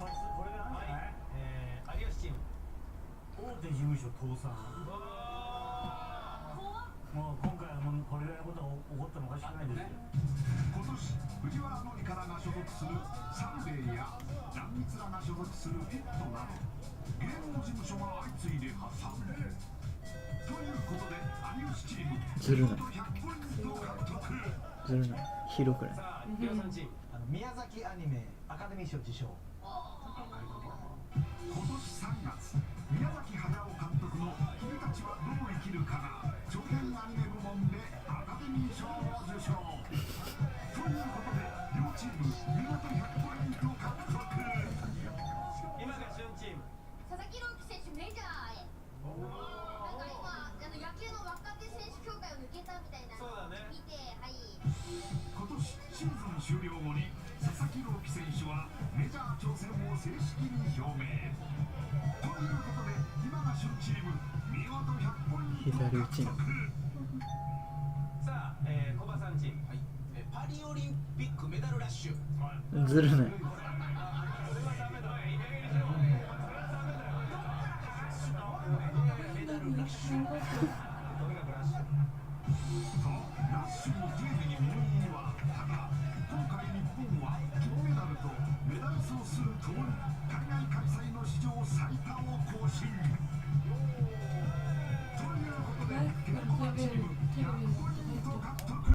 これでなんじゃない？有吉チーム。大手事務所倒産。もう今回はもうこれぐらいのことが起こってもおかしくないですよ。今年藤原紀香らが所属するサンデーや壇蜜らが所属するフィットなど芸能事務所が相次いで破産ということで有吉チームずるない100ポイント獲得。ずるない広くない。さあ、ヒロさんチーム。宮崎アニメアカデミー賞受賞。今年3月宮崎駿監督の「君たちはどう生きるか」が長編アニメ部門でアカデミー賞を受賞ということで両チーム見事100ポイント獲得。今が旬チーム。佐々木朗希選手メジャーへ。なんか今野球の若手選手協会を抜けたみたいなそうだね。見て、はい。今年シーズン終了後に佐々木朗希選手はメジャー挑戦を正式に表明ということで今が旬チーム見事100ポイント左打ち獲得。さあ、コバさんチーム。はい。パリオリンピックメダルラッシュ。ずるないメダルラッシュ。とにかくラッシュ。ラッシュも丁寧に見抜きはただ今回日本は金メダルとメダル総数ともに海外開催の史上最多を更新ということでケンコバチーム100ポイント獲得。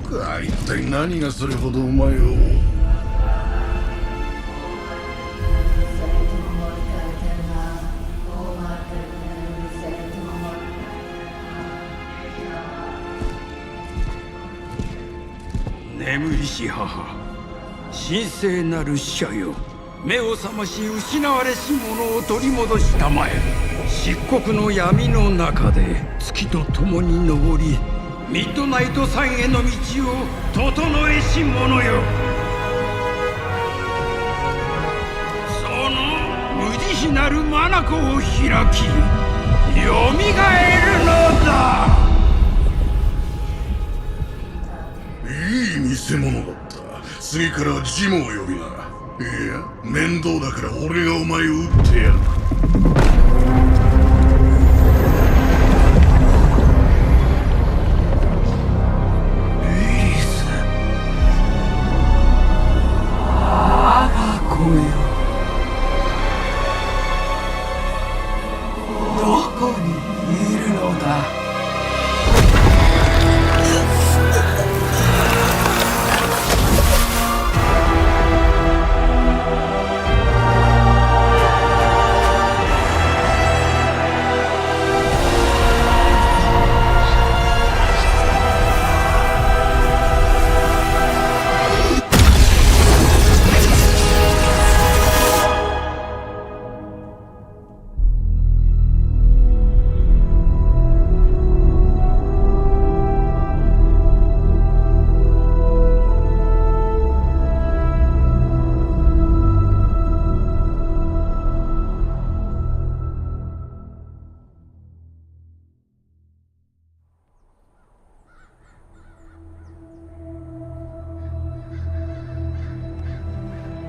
か。一体何がそれほどお前を。眠りし母、神聖なる使者よ、目を覚まし失われし者を取り戻したまえ。漆黒の闇の中で月と共に昇り、ミッドナイト山への道を整えし者よ。その無慈悲なる眼を開き、よみがえるのだ。いい見せ物だった。次からはジモを呼びな。いや、面倒だから俺がお前を撃ってやる。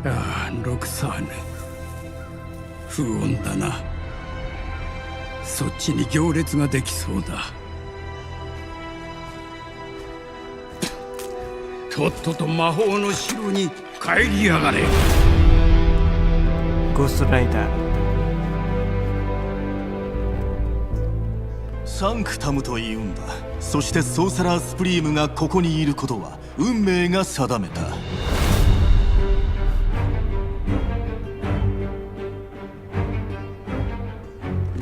ああ、ロクサーヌ、不穏だな。そっちに行列ができそうだ。とっとと魔法の城に帰りやがれ。ゴーストライダー。サンクタムと言うんだ。そしてソーサラースプリームがここにいることは運命が定めた。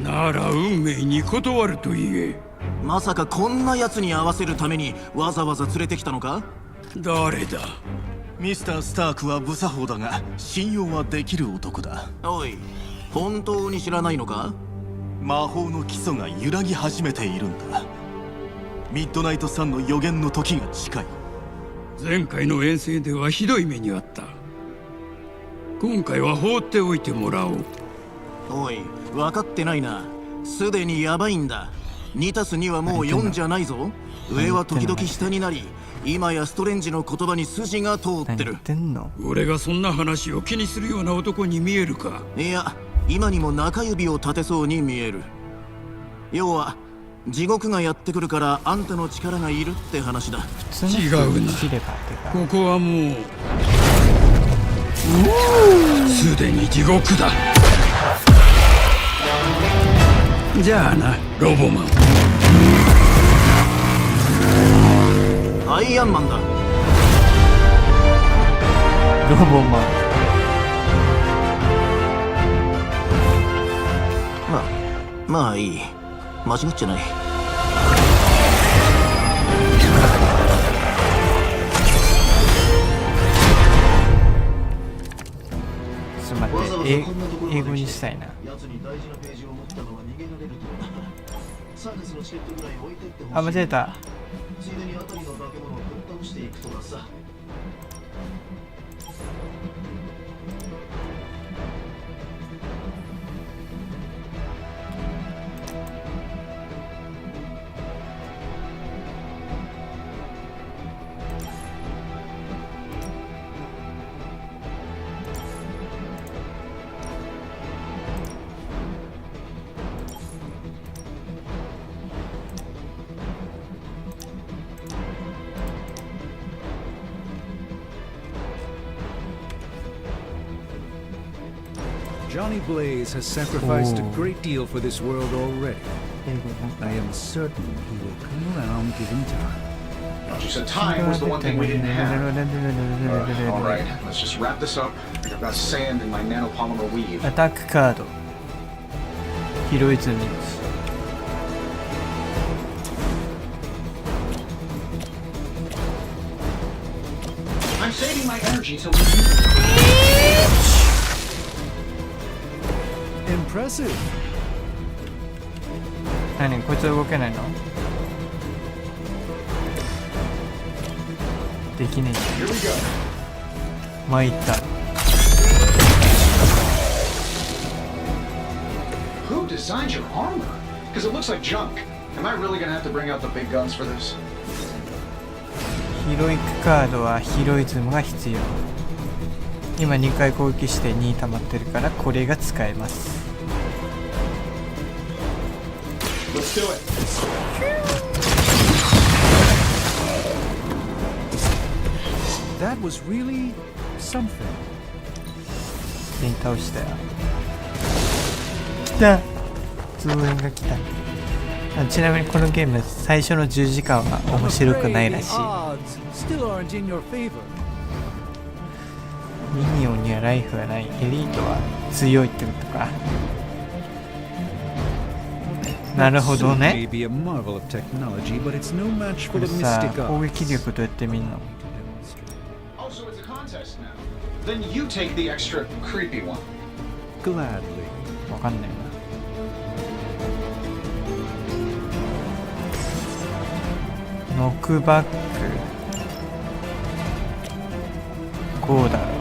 なら運命に断ると言え。まさかこんな奴に合わせるためにわざわざ連れてきたのか？誰だ？ミスター・スタークは無作法だが信用はできる男だ。おい、本当に知らないのか？魔法の基礎が揺らぎ始めているんだ。ミッドナイトサンの予言の時が近い。前回の遠征ではひどい目にあった。今回は放っておいてもらおう。おい、分かってないな。すでにヤバいんだ。2たす2はもう4じゃないぞ。上は時々下になり、今やストレンジの言葉に筋が通ってる。俺がそんな話を気にするような男に見えるか？いや、今にも中指を立てそうに見える。要は地獄がやってくるからあんたの力がいるって話だ。違うな。ここはもうすでに地獄だ。じゃあな、ロボマン。アイアンマンだ。ロボマン。まあいい。間違っちゃない。ちょっと待って、英語にしたいな。あ、間違えた。ついでにあたりの化け物をぶっ倒していくとかさ。Johnny Blaze has sacrificed a great deal for this world already. I am certain he will come around given time. You said time was the one thing we didn't have. Alright, let's just wrap this up. I've got sand in my nanopolymer weave. アタックカードヒロイズムです。I'm saving my energy till we use it. Impressive. 何こいつ動けないの？できねえ。参った。Who designed your armor? Because it looks like junk. Am I really gonna have to bring out the big guns for this? ヒロイックカードはヒロイズムが必要。今2回攻撃して2溜まってるからこれが使えます。Let's do it. That was really something. 全員倒したよ。来た。増援が来た。ちなみにこのゲーム最初の10時間は面白くないらしい。ミニオンにはライフがない。エリートは強いってことか。なるほどね。これさ、攻撃力どうやって見んの？ Oh, so it's a contest now. Then you take the extra creepy one. Gladly. わかんないな。ノックバックこうだろう。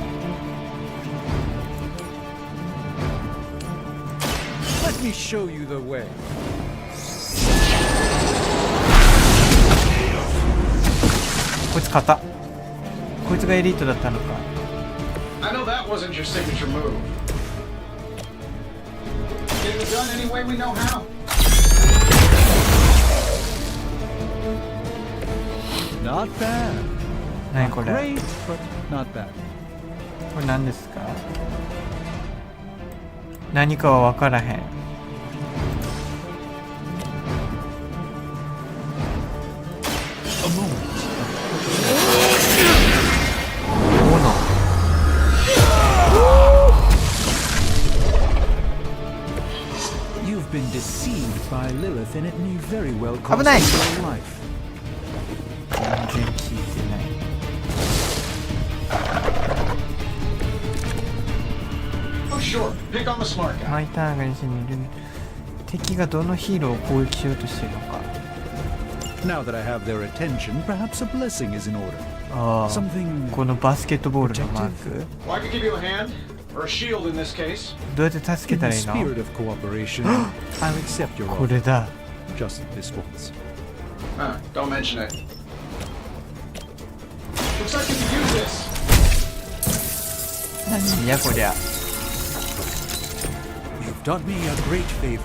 Let me show you the way. こいつ勝った。こいつがエリートだったのか。 I know that wasn't your signature move. Get it done any way we know how. Not bad. 何これ？ Great, but not bad. これ何ですか？何かは分からへん。You've been deceived by Lilith, and it may very well cost 危ない。 you your life. 全然聞いてない。 Oh, sure. Pick on the smart guy. マイターが一緒にいる。敵がどのヒーローを攻撃しようとしてるのか。 Now that I have their attention, perhaps a blessing is in order. ああ、 Something このバスケットボールのマーク。 Well, I could give you a hand, or a shield in this case. どうやって助 in けた the らいいの？ spirit of cooperation. I'll accept your こ offer. れだ。 Just this once. Don't mention it. Looks like you could use this. 何やこりゃ。 You've done me a great favor.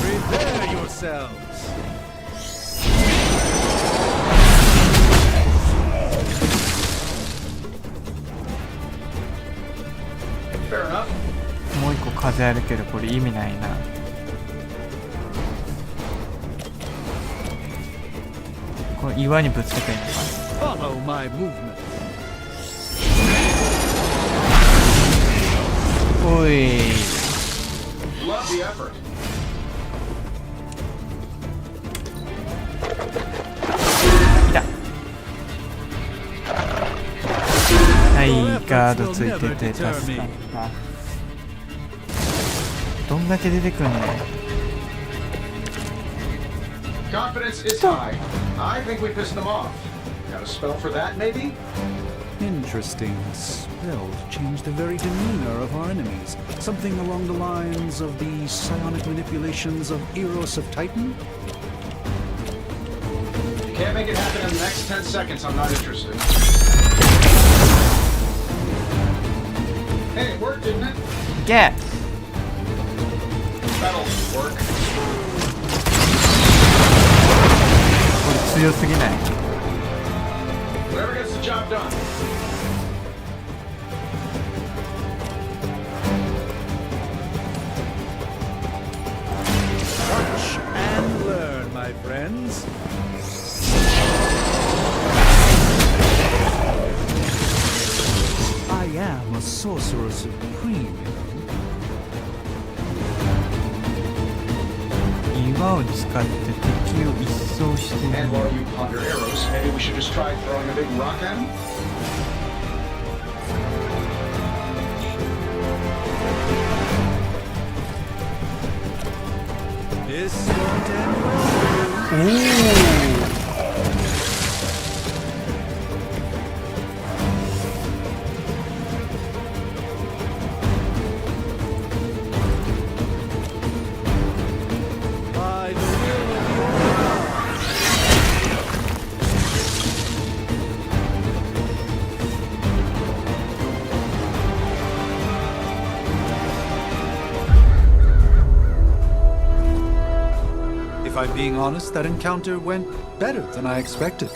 Prepare yourselves. Fair enough. もう一個風あるけどこれ意味ないな。この岩にぶつけてんのか。 Follow my movement. おい。 Love the effort. いた。はい、ガードついてて助かった。どんだけ出てくんねん。 Confidence is high. I think we pissed them off. Got a spell for that, maybe? Interesting. Spell to change the very demeanor of our enemies. Something along the lines of the psionic manipulations of Eros of Titan? You can't make it happen in the next 10 seconds. I'm not interested. Hey, it worked, didn't it? いけ。 That'll work. これ強すぎない？ Whatever gets the job done. こ friends. I am a sorcerer supreme, you know. 岩を使って敵を一掃してみ And よ while you ponder arrows, maybe we should just try throwing a big rock at him? This won't end well. By the will of your If I'm being honest, that encounter went better than I expected.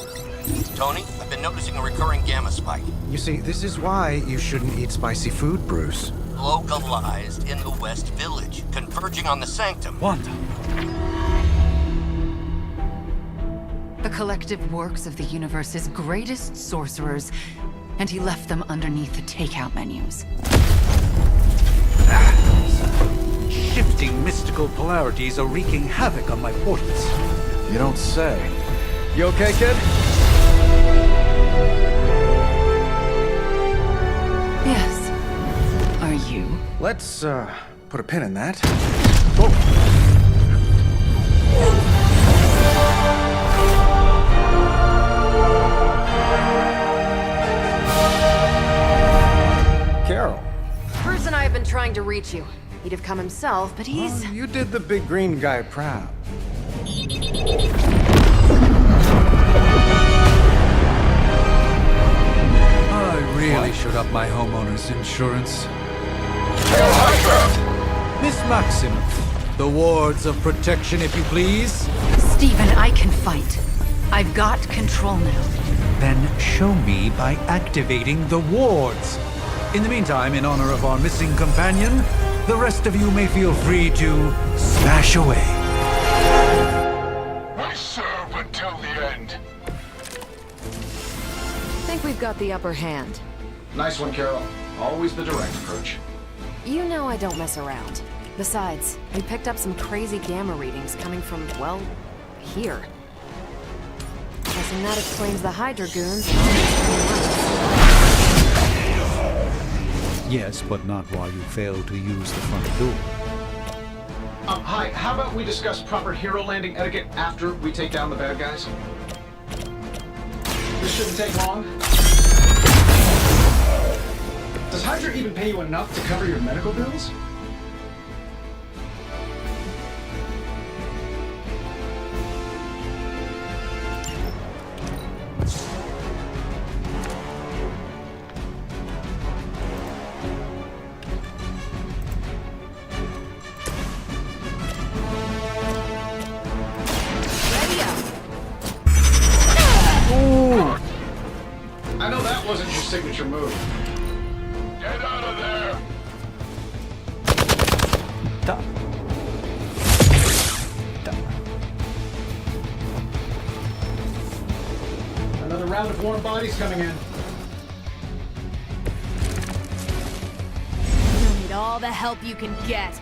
Tony, I've been noticing a recurring gamma spike. You see, this is why you shouldn't eat spicy food, Bruce. Localized in the West Village, converging on the Sanctum. Wanda. The collective works of the universe's greatest sorcerers, and he left them underneath the takeout menus. Shifting mystical polarities are wreaking havoc on my portals. You don't say. You okay, kid? Yes. Are you? Let's, put a pin in that. Carol. Bruce and I have been trying to reach you. He'd have come himself, but he's... You did the big green guy proud. I really should up my homeowner's insurance. Miss Maximoff, the wards of protection, if you please. Stephen, I can fight. I've got control now. Then show me by activating the wards. In the meantime, in honor of our missing companion, the rest of you may feel free to smash away. I serve until the end. I think we've got the upper hand. Nice one, Carol. Always the direct approach. You know I don't mess around. Besides, we picked up some crazy gamma readings coming from, well, here. Guessing that explains the Hydra goons and all these Yes, but not while you fail to use the front door. Hi, how about we discuss proper hero landing etiquette after we take down the bad guys? This shouldn't take long. Does Hydra even pay you enough to cover your medical bills? I know that wasn't your signature move. Get out of there! Another round of warm bodies coming in. You'll need all the help you can get.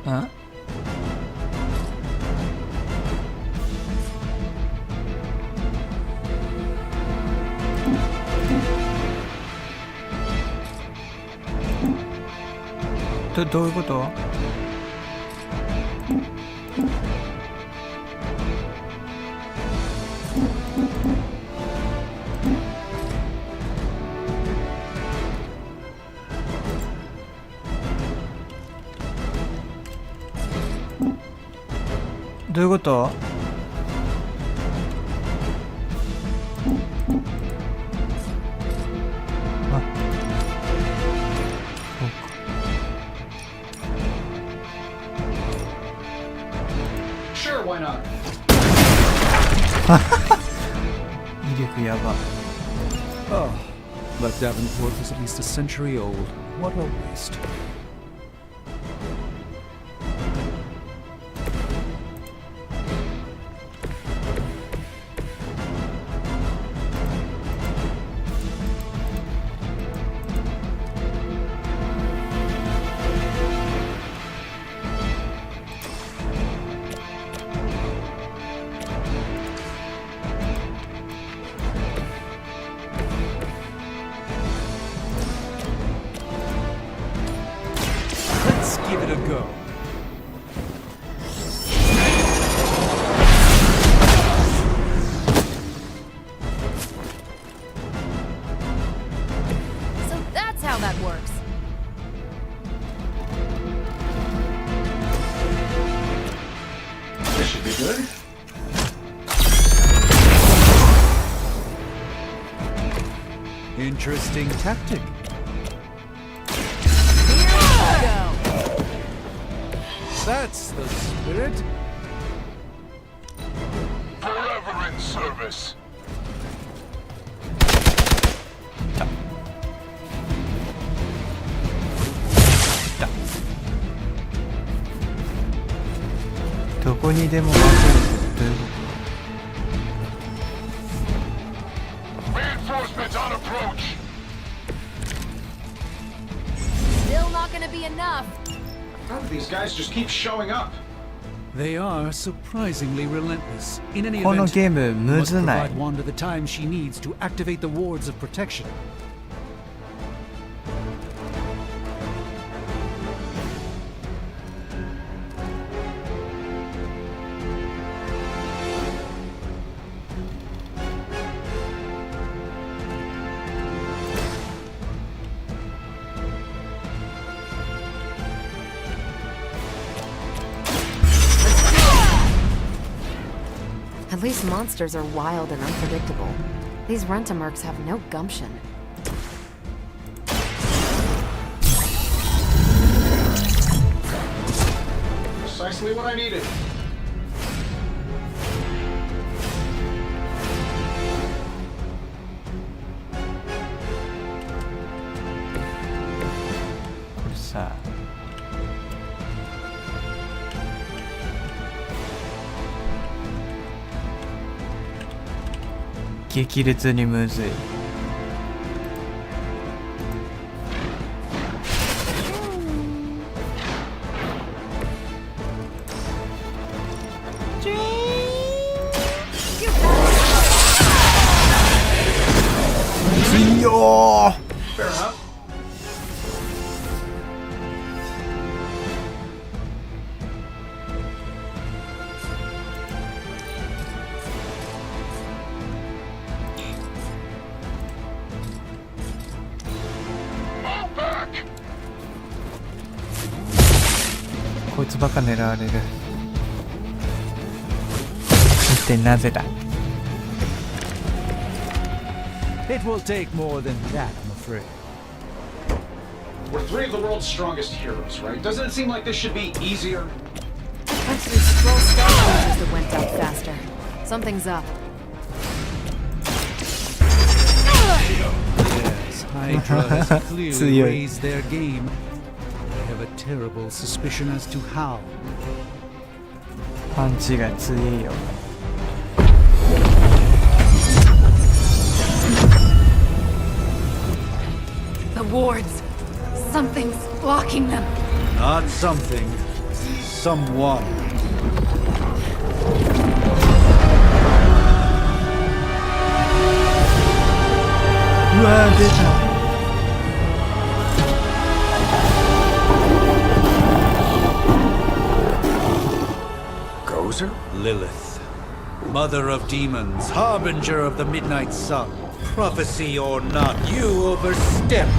Huh?どういうこと？どういうこと？あ、そうか。why not? 威力やば。 Oh, but Davenport was at least a century old. What a waste. Let's give it a go. So that's how that works. This should be good. Interesting tactic. That's the spirit. Forever in service. どこにでも負けるってどういうこ Reinforcements on approach. Still not gonna be enough. How do these guys just keep showing up? They are surprisingly relentless. In any この event, ゲーム you む must ずない provide Wanda the time she needs to activate the wards of protection. At least monsters are wild and unpredictable. These Rent-A-Mercs have no gumption. Precisely what I needed.とこれさ激烈にむずい。強ー。 Fair enough. Move back. こいつばっか狙われる。一体なぜだ。 It will take more than that, I'm afraid. We're three of the world's strongest heroes, right? Doesn't it seem like this should be easier? Must be scroll star charges that went out faster. Something's up. Yes, Hydra has clearly 強い。 raised their game. I have a terrible suspicion as to how. パンチが強いよ。 The wards. Something's blocking them. Not something. Someone. うわー出た。 Gozer? Lilith, mother of demons, harbinger of the midnight sun. Prophecy or not, you overstep,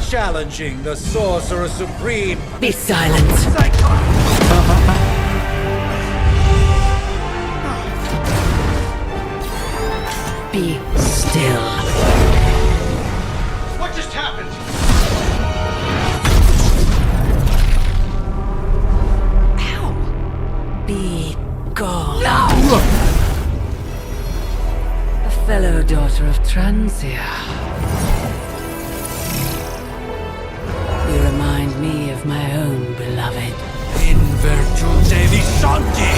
challenging the Sorcerer Supreme. Be silent. Be still. What just happened? Be gone. daughter of Transia. You remind me of my own beloved. In virtute vishanti!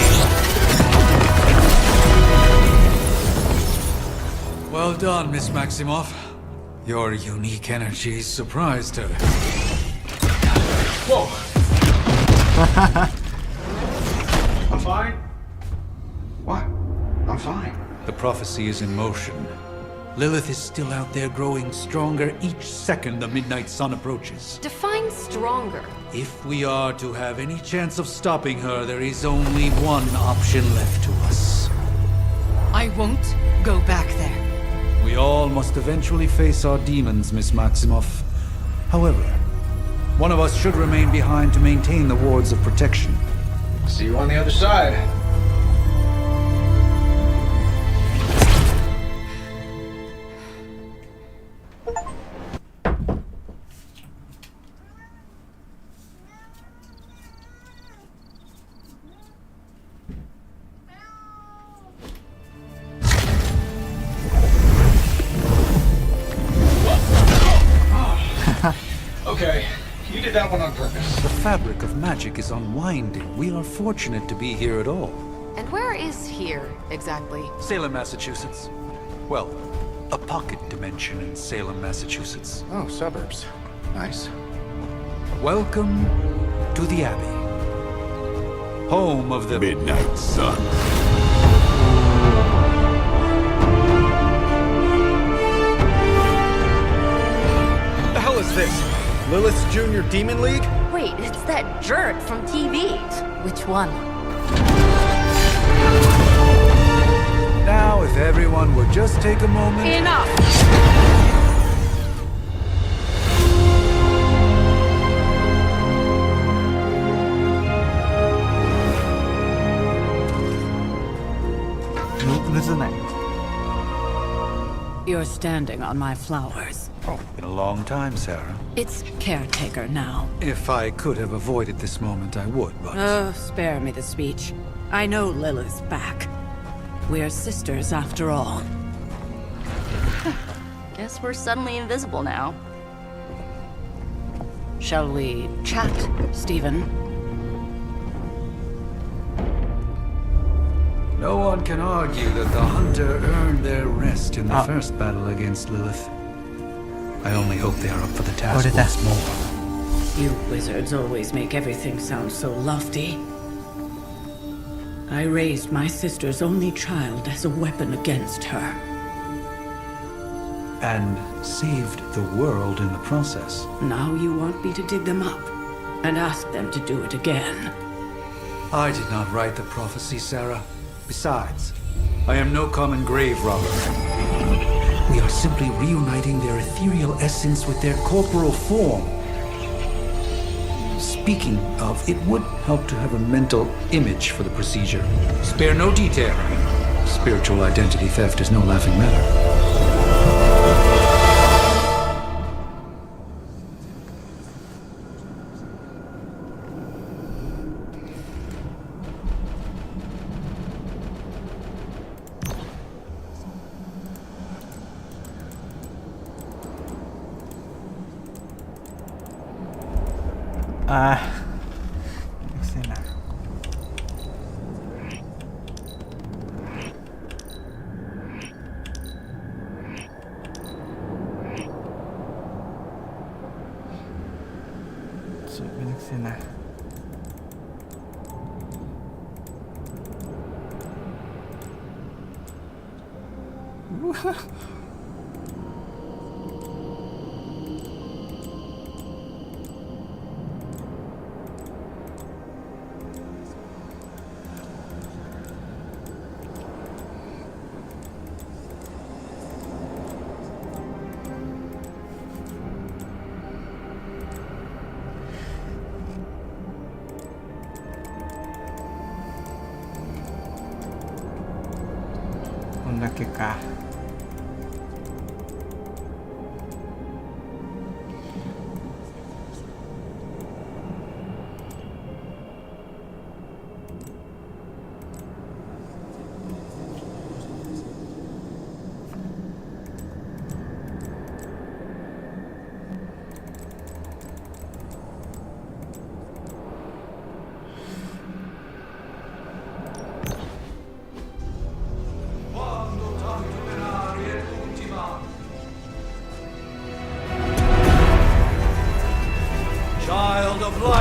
Well done, Miss Maximoff. Your unique energy surprised her. Whoa! I'm fine. What? I'm fine. The prophecy is in motion. Lilith is still out there growing stronger each second the midnight sun approaches. Define stronger. If we are to have any chance of stopping her, there is only one option left to us. I won't go back there. We all must eventually face our demons, Miss Maximoff. However, one of us should remain behind to maintain the wards of protection. See you on the other side. Okay, you did that one on purpose. The fabric of magic is unwinding. We are fortunate to be here at all. And where is here, exactly? Salem, Massachusetts. Well, a pocket dimension in Salem, Massachusetts. Oh, suburbs. Nice. Welcome to the Abbey. Home of the Midnight Sun. The hell is this? Lilith's Junior Demon League? Wait, it's that jerk from TV. Which one? Now, if everyone would just take a moment... Enough! You're standing on my flowers. Oh, been a long time, Sarah. It's caretaker now. If I could have avoided this moment, I would, but... Oh, spare me the speech. I know Lilith's back. We're sisters after all. Guess we're suddenly invisible now. Shall we chat, Stephen? No one can argue that the Hunter earned their rest in the first battle against Lilith. I only hope they are up for the task once more. You wizards always make everything sound so lofty. I raised my sister's only child as a weapon against her. And saved the world in the process. Now you want me to dig them up and ask them to do it again. I did not write the prophecy, Sarah. Besides, I am no common grave robber. We are simply reuniting their ethereal essence with their corporal form. Speaking of, it would help to have a mental image for the procedure. Spare no detail. Spiritual identity theft is no laughing matter.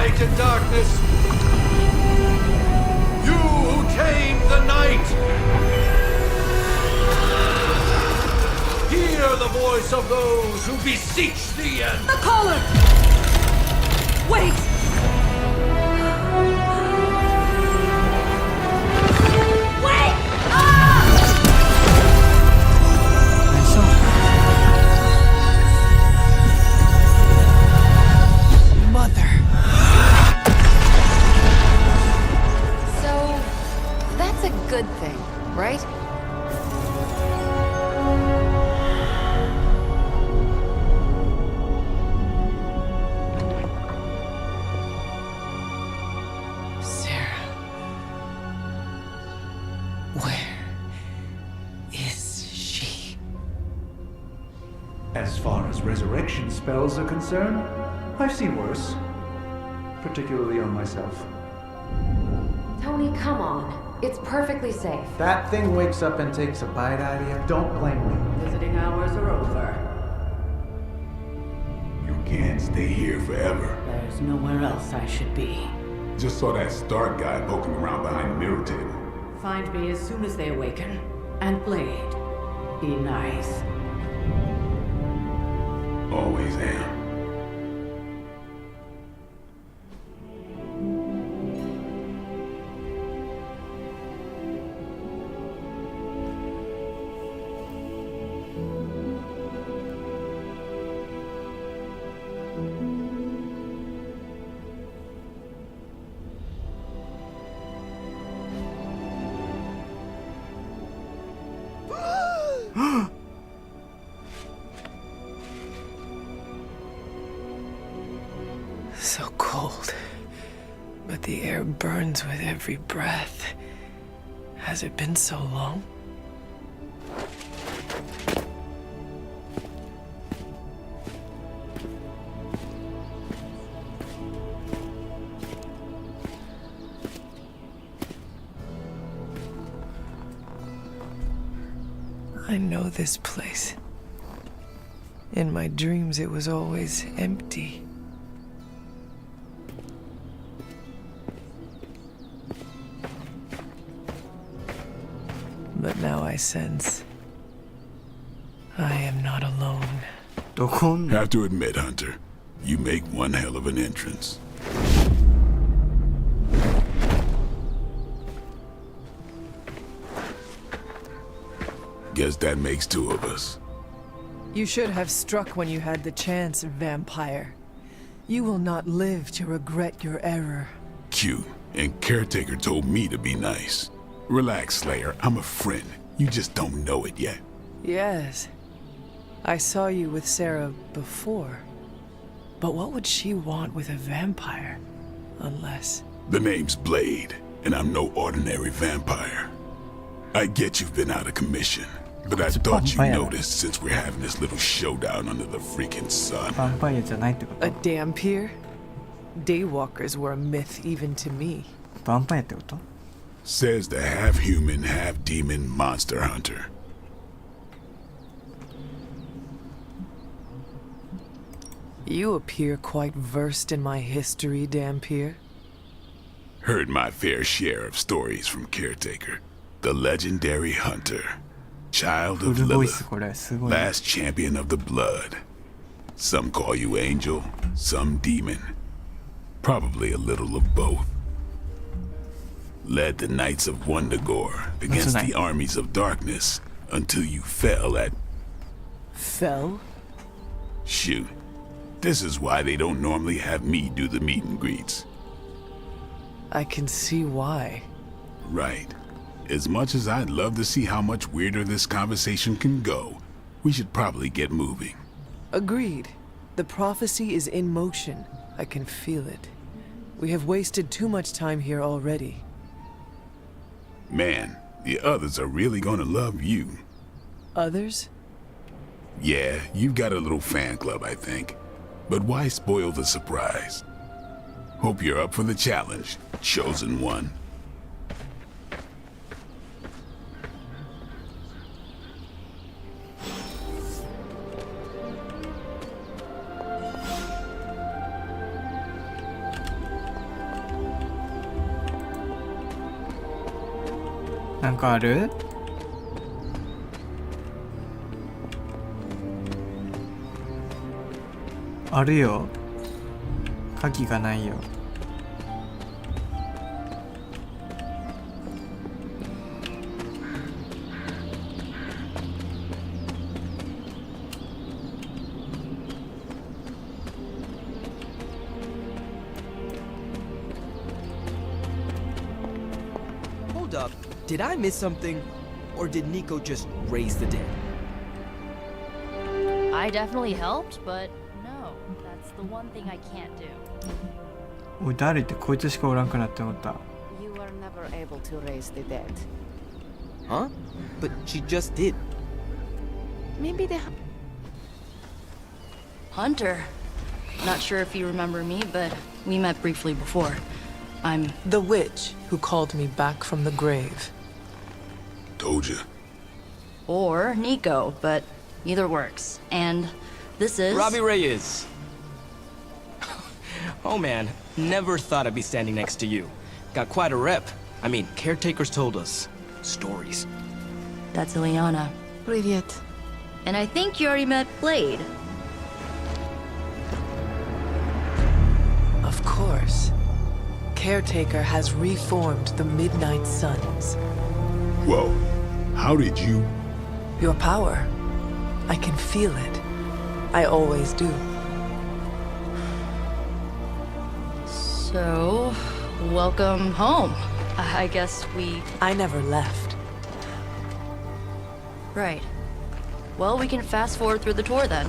light and darkness. You who tame the night. Hear the voice of those who beseech thee and... The caller! Wait! Wait! Mother. So, that's a good thing, right? As far as resurrection spells are concerned, I've seen worse. Particularly on myself. Tony, come on. It's perfectly safe. That thing wakes up and takes a bite out of you. Don't blame me. Visiting hours are over. You can't stay here forever. There's nowhere else I should be. Just saw that Stark guy poking around behind the mirror table. Find me as soon as they awaken. And Blade, be nice. Always am. So cold, but the air burns with every breath. Has it been so long? I know this place. In my dreams, it was always empty. But now I sense I am not alone. Have to admit, Hunter, you make one hell of an entrance. Guess that makes two of us. You should have struck when you had the chance, vampire. You will not live to regret your error. Cute, and Caretaker told me to be nice. Relax, Slayer, I'm a friend. You just don't know it yet. Yes. I saw you with Sarah before. But what would she want with a vampire? Unless... The name's Blade, and I'm no ordinary vampire. I get you've been out of commission, but I thought you noticed since we're having this little showdown under the freaking sun. A Dhampir? Daywalkers were a myth even to me. Says the half-human, half-demon monster hunter. You appear quite versed in my history, Dhampir. Heard my fair share of stories from Caretaker. The legendary hunter. Child of Lilith. Last champion of the blood. Some call you angel, some demon. Probably a little of both. Led the Knights of Wundagore against the armies of darkness until you fell at... Fell? Shoot. This is why they don't normally have me do the meet and greets. I can see why. Right. As much as I'd love to see how much weirder this conversation can go, we should probably get moving. Agreed. The prophecy is in motion. I can feel it. We have wasted too much time here already. Man, the others are really gonna love you. Others? Yeah, you've got a little fan club, I think. But why spoil the surprise? Hope you're up for the challenge, chosen one. なんかある？あるよ。鍵がないよ。Hold up. Did I miss something? Or did Nico just raise the dead? I definitely helped, but no, that's the one thing I can't do. おい誰ってこいつしかおらんくなって思った。 You were never able to raise the dead. Huh? But she just did. Maybe they... Hunter. Not sure if you remember me, but we met briefly before. I'm... The witch who called me back from the grave. Told you. Or Nico, but either works. And this is... Robbie Reyes. Oh man, never thought I'd be standing next to you. Got quite a rep. I mean, caretakers told us stories. That's Ileana. Привет. And I think you already met Blade. Of course. Caretaker has reformed the Midnight Suns. Whoa. How did you... Your power. I can feel it. I always do. So, welcome home. I guess we... I never left. Right. Well, we can fast forward through the tour then.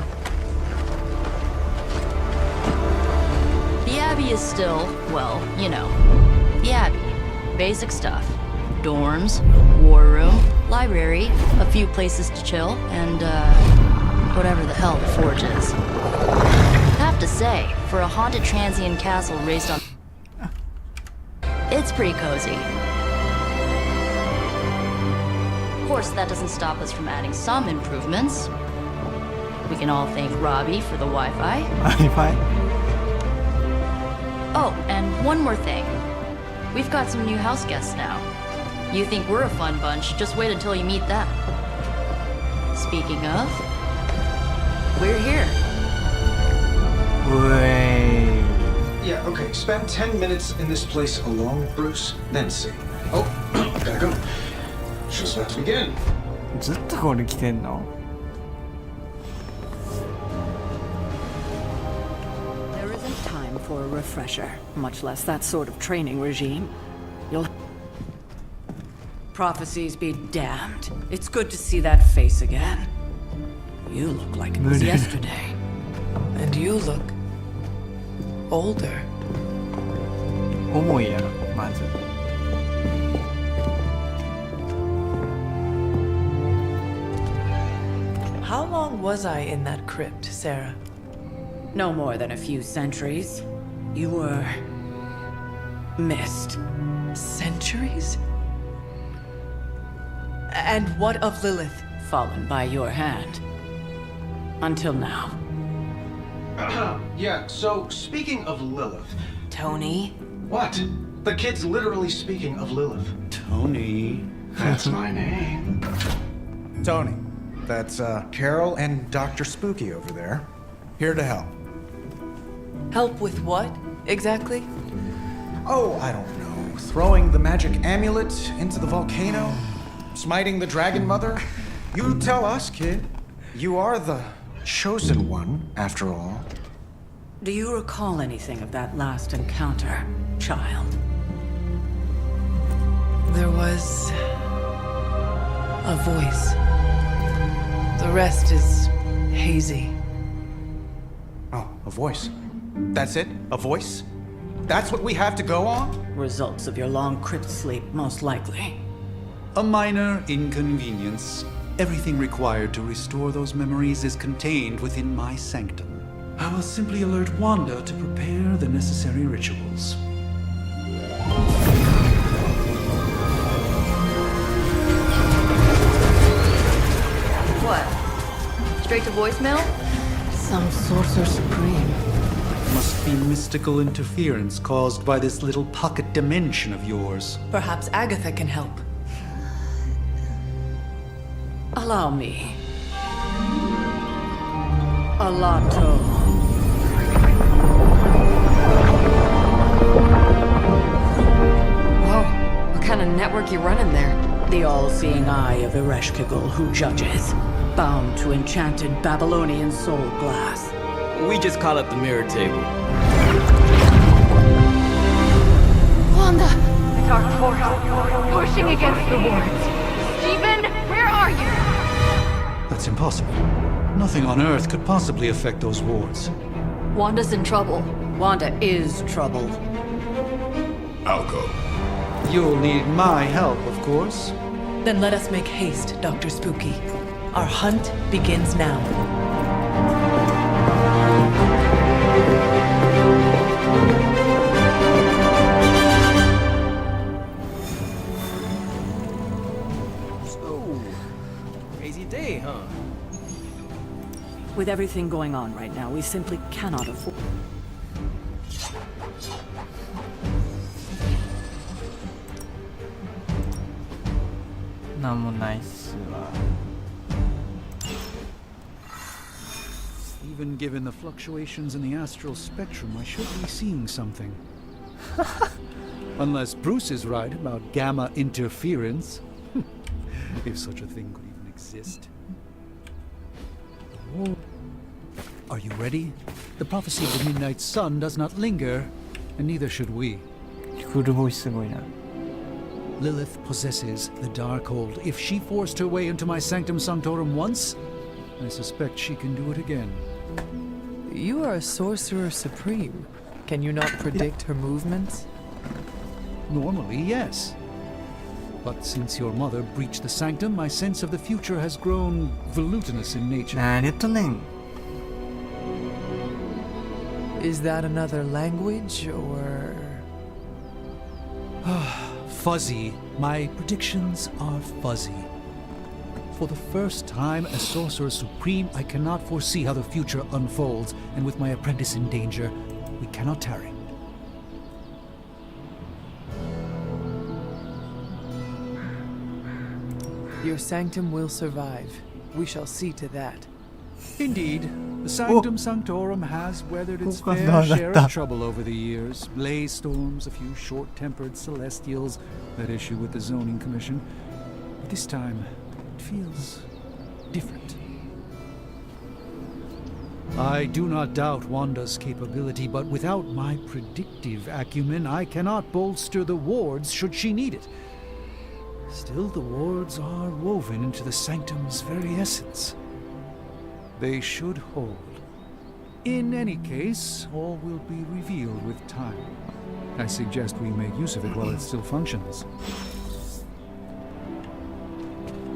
The Abbey is still, well, you know, the Abbey. Basic stuff. Dorms, war room, library, a few places to chill, and, whatever the hell the Forge is. Have to say, for a haunted transient castle raised on... It's pretty cozy. Of course, that doesn't stop us from adding some improvements. We can all thank Robbie for the Wi-Fi. Wi-Fi? Oh, and one more thing. We've got some new house guests now. You think we're a fun bunch, just wait until you meet them. Speaking of, we're here. Wait. Yeah, okay. Spend 10 minutes in this place alone, Bruce, then see. Oh, gotta go. Show's about to begin. ずっとこれ来てんの? There isn't time for a refresher, much less that sort of training regime. You'll... Prophecies be damned. It's good to see that face again. You look like it was yesterday. And you look... older. 重いやろ、まず。How long was I in that crypt, Sarah? No more than a few centuries. You were... missed. Centuries? And what of Lilith? Fallen by your hand. Until now. Yeah, so speaking of Lilith... Tony? What? The kid's literally speaking of Lilith. Tony. That's my name. Tony. That's Carol and Dr. Spooky over there. Here to help. Help with what, exactly? Oh, I don't know. Throwing the magic amulet into the volcano? Smiting the Dragon Mother? You tell us, kid. You are the chosen one, after all. Do you recall anything of that last encounter, child? There was... a voice. The rest is hazy. Oh, a voice. That's it? A voice? That's what we have to go on? Results of your long crypt sleep, most likely. A minor inconvenience. Everything required to restore those memories is contained within my sanctum. I will simply alert Wanda to prepare the necessary rituals. What? Straight to voicemail? Some sorcerer supreme. Must be mystical interference caused by this little pocket dimension of yours. Perhaps Agatha can help. Allow me. Alato. Whoa, what kind of network you running there? The all-seeing eye of Ereshkigal who judges, bound to enchanted Babylonian soul glass. We just call it the mirror table. Wanda! The dark force, pushing against the wards. Stephen, where are you? That's impossible. Nothing on Earth could possibly affect those wards. Wanda's in trouble. Wanda is troubled. I'll go. You'll need my help, of course. Then let us make haste, Dr. Spooky. Our hunt begins now. So, crazy day, huh? With everything going on right now, we simply cannot afford... Even given the fluctuations in the astral spectrum, I should be seeing something. Unless Bruce is right about gamma interference. If such a thing could even exist. Are you ready? The prophecy of the Midnight Sun does not linger, and neither should we. Lilith possesses the Darkhold. If she forced her way into my Sanctum Sanctorum once, I suspect she can do it again. You are a sorcerer supreme. Can you not predict her movements? Normally, yes. But since your mother breached the sanctum, my sense of the future has grown volutinous in nature. Is that another language, or...? Fuzzy. My predictions are fuzzy. For the first time as Sorcerer Supreme, I cannot foresee how the future unfolds, and with my apprentice in danger, we cannot tarry. Your sanctum will survive. We shall see to that. Indeed. The Sanctum Sanctorum has weathered its fair share of trouble over the years. Blaze storms, a few short-tempered celestials, that issue with the Zoning Commission. But this time, it feels different. I do not doubt Wanda's capability, but without my predictive acumen, I cannot bolster the wards should she need it. Still, the wards are woven into the sanctum's very essence. They should hold. In any case, all will be revealed with time. I suggest we make use of it while it still functions.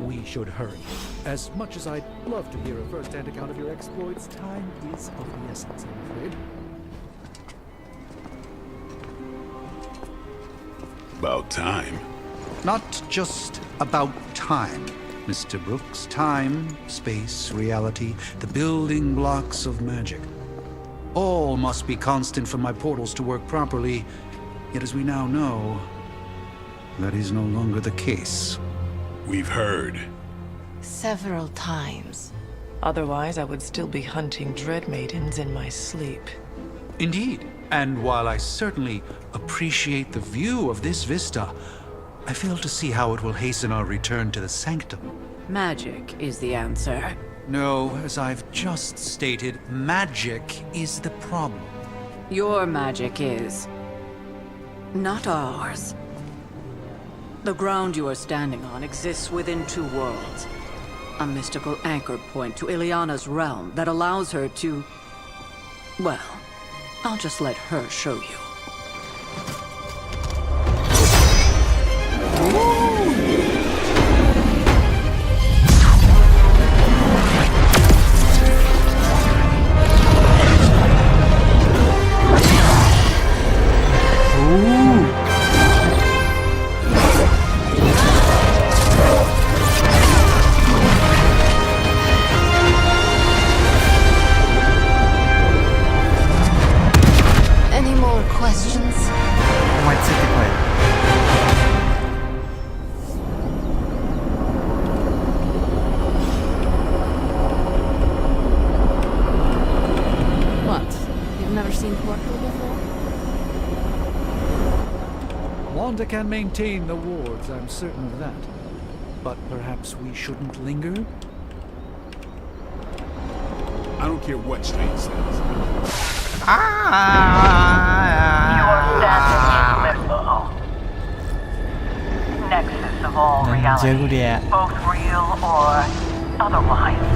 We should hurry. As much as I'd love to hear a first-hand account of your exploits, time is of the essence, I'm afraid. About time. Not just about time, Mr. Brooks. Time, space, reality, the building blocks of magic. All must be constant for my portals to work properly, yet as we now know, that is no longer the case. We've heard. Several times. Otherwise, I would still be hunting Dread Maidens in my sleep. Indeed. And while I certainly appreciate the view of this vista, I fail to see how it will hasten our return to the sanctum. Magic is the answer. No, as I've just stated, magic is the problem. Your magic is. Not ours. The ground you are standing on exists within two worlds. A mystical anchor point to Ileana's realm that allows her to... Well, I'll just let her show you. Wanda can maintain the wards, I'm certain of that. But perhaps we shouldn't linger? I don't care what Strange says. You are standing in limbo. Nexus of all reality, both real or otherwise.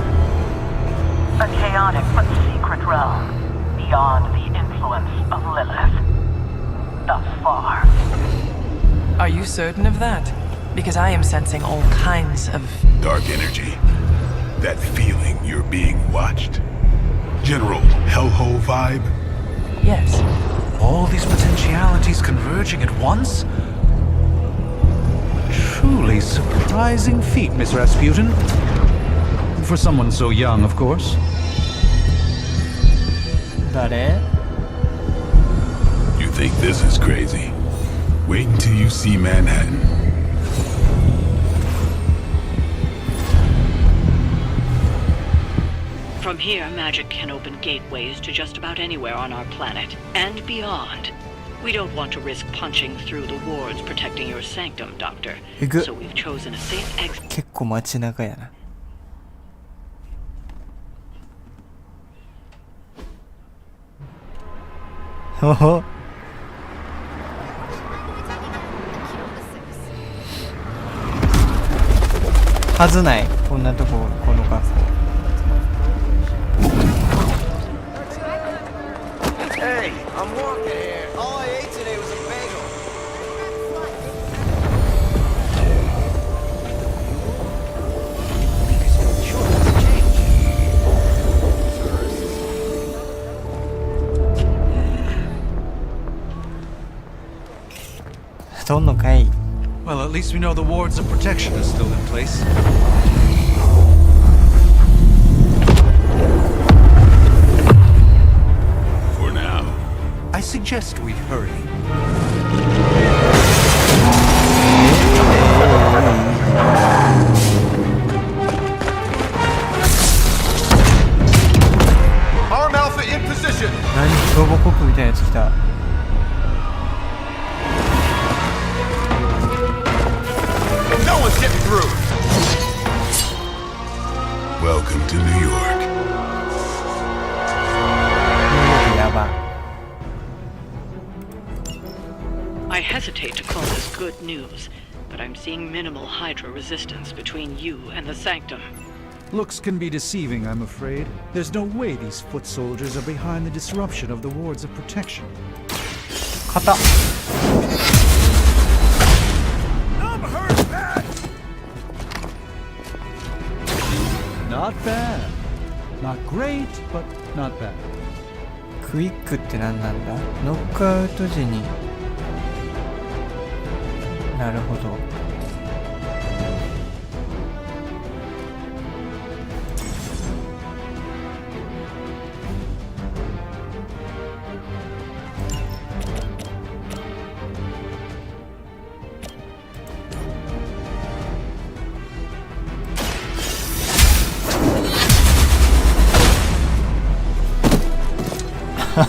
A chaotic but secret realm beyond the influence of Lilith. Thus far. Are you certain of that? Because I am sensing all kinds of... Dark energy. That feeling you're being watched. General hellhole vibe? Yes. All these potentialities converging at once? Truly surprising feat, Miss Rasputin. For someone so young, of course. 誰 You think this is crazy? Wait until you see Manhattan. From here, magic can open gateways to just about anywhere on our planet, and beyond. We don't want to risk punching through the wards protecting your sanctum, Doctor. So we've chosen a safe exit. 結構街中やな。ほほ。はずない。こんなとこ、この学校。Hey, I'm walking here. All I ate today was a bagel. Well, at least we know the wards of protection are still in place. For now. I suggest we hurry. Arm Alpha in position. 何ロボコップみたいなやつ来た。No one's getting through. Welcome to New York. やば。 I hesitate to call this good news, but I'm seeing minimal Hydra resistance between you and the Sanctum. Looks can be deceiving, I'm afraid. There's no way these foot soldiers are behind the disruption of the wards of protection. 肩。 Not bad. Not great, but not bad. クイックって何なんだ？ノックアウト時に。なるほど。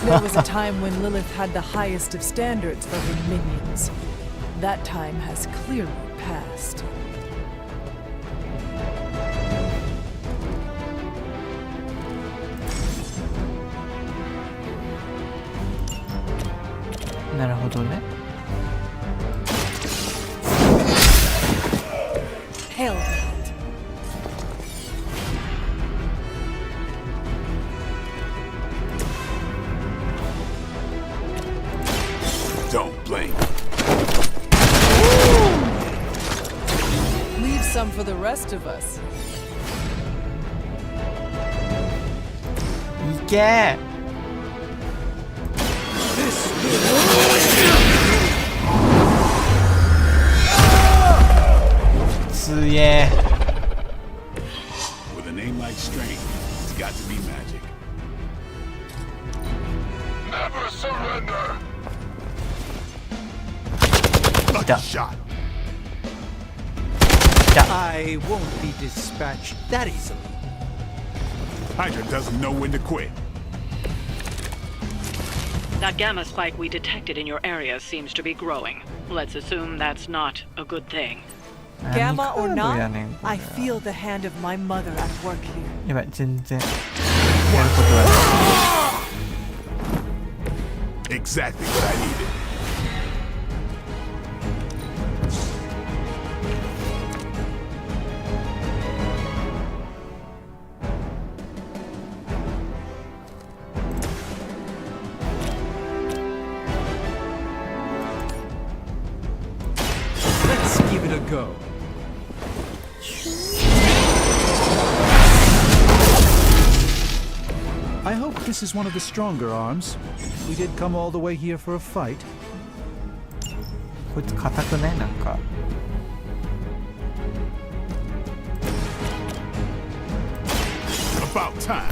There was a time when Lilith had the highest of standards for her minions. That time has clearly passed. Hell. Don't blink. Leave some for the rest of us. いけ。すげえ。 With a name like Strange, it's got to be magic. Never surrender. Shot. I won't be dispatched that easily. Hydra doesn't know when to quit. That gamma spike we detected in your area seems to be growing. Let's assume that's not a good thing. Gamma or not, I feel the hand of my mother at work here. やばい、全然やることはない。 Exactly what I needed. Let's give it a go. I hope this is one of the stronger arms. We did come all the way here for a fight. こいつ硬くね、なんか。 About time.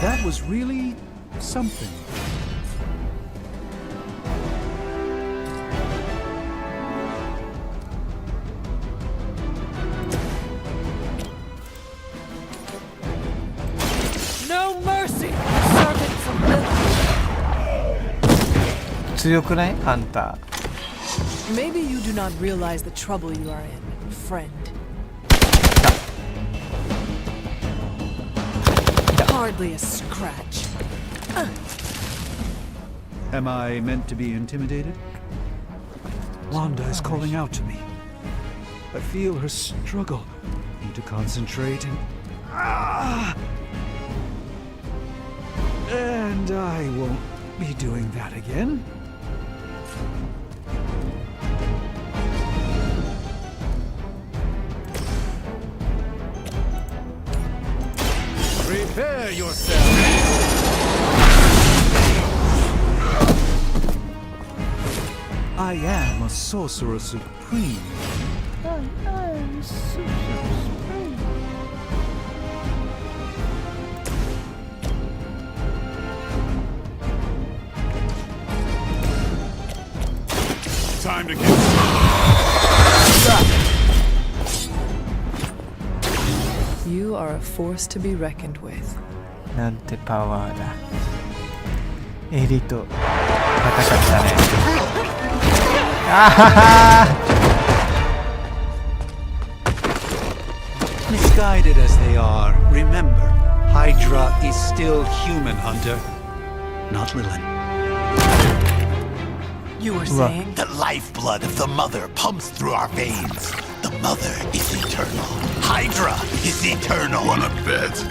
That was really something. No mercy, servants of Lilith. 強くないあんた。 Maybe you do not realize the trouble you are in, friend. Hardly a scratch. Am I meant to be intimidated? Wanda is calling out to me. I feel her struggle. Need to concentrate and... And I won't be doing that again. Prepare yourself! I am a sorcerer supreme. I am sorcerer supreme. Time to get. You are a force to be reckoned with. なんてパワーだ。エリと戦ったね。あはは。 Misguided as they are, remember, Hydra is still human, Hunter. Not Lilith. You were saying? The lifeblood of the Mother pumps through our veins. The Mother is eternal. Hydra is eternal. Wanna bet?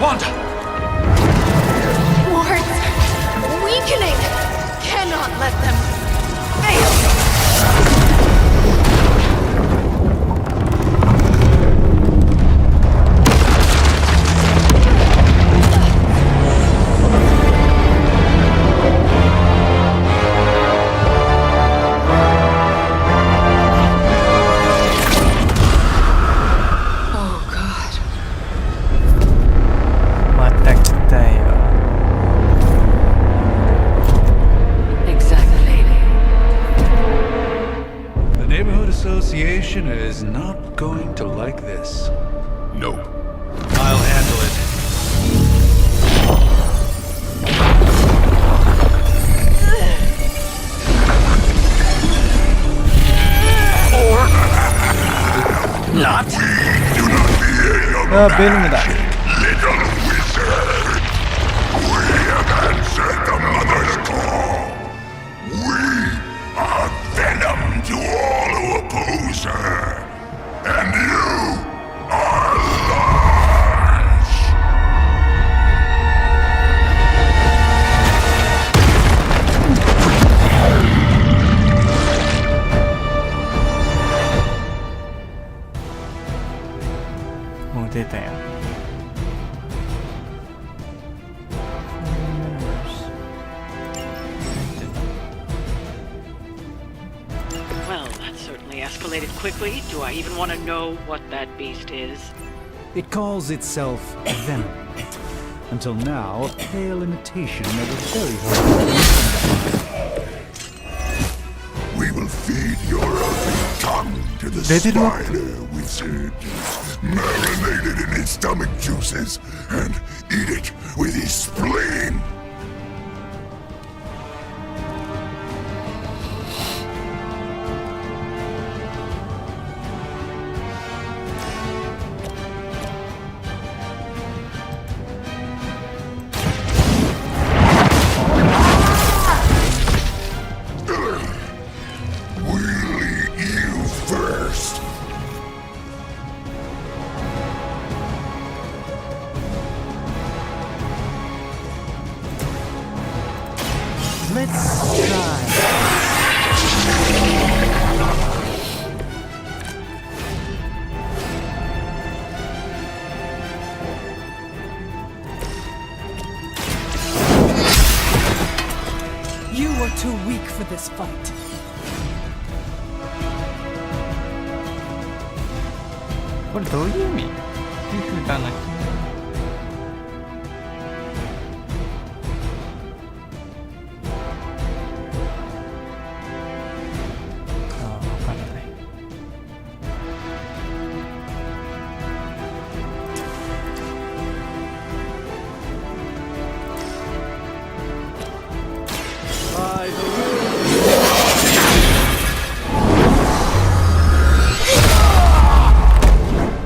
Wanda! Wards! Weakening! Cannot let them fail! Association is not going to like this. Nope. I'll handle it. Or not. Do not fear your little wizard. We have answered the Mother's call. We are venom to all who oppose her. And you are large. More detail. Well, that certainly escalated quickly. Do I even want to know what that beast is? It calls itself Venom. Until now, a pale imitation of a very hard. We will feed your ugly tongue to the spider wizard, marinate it in his stomach juices, and eat it with his spleen. You were too weak for this fight. What do you mean? You done it.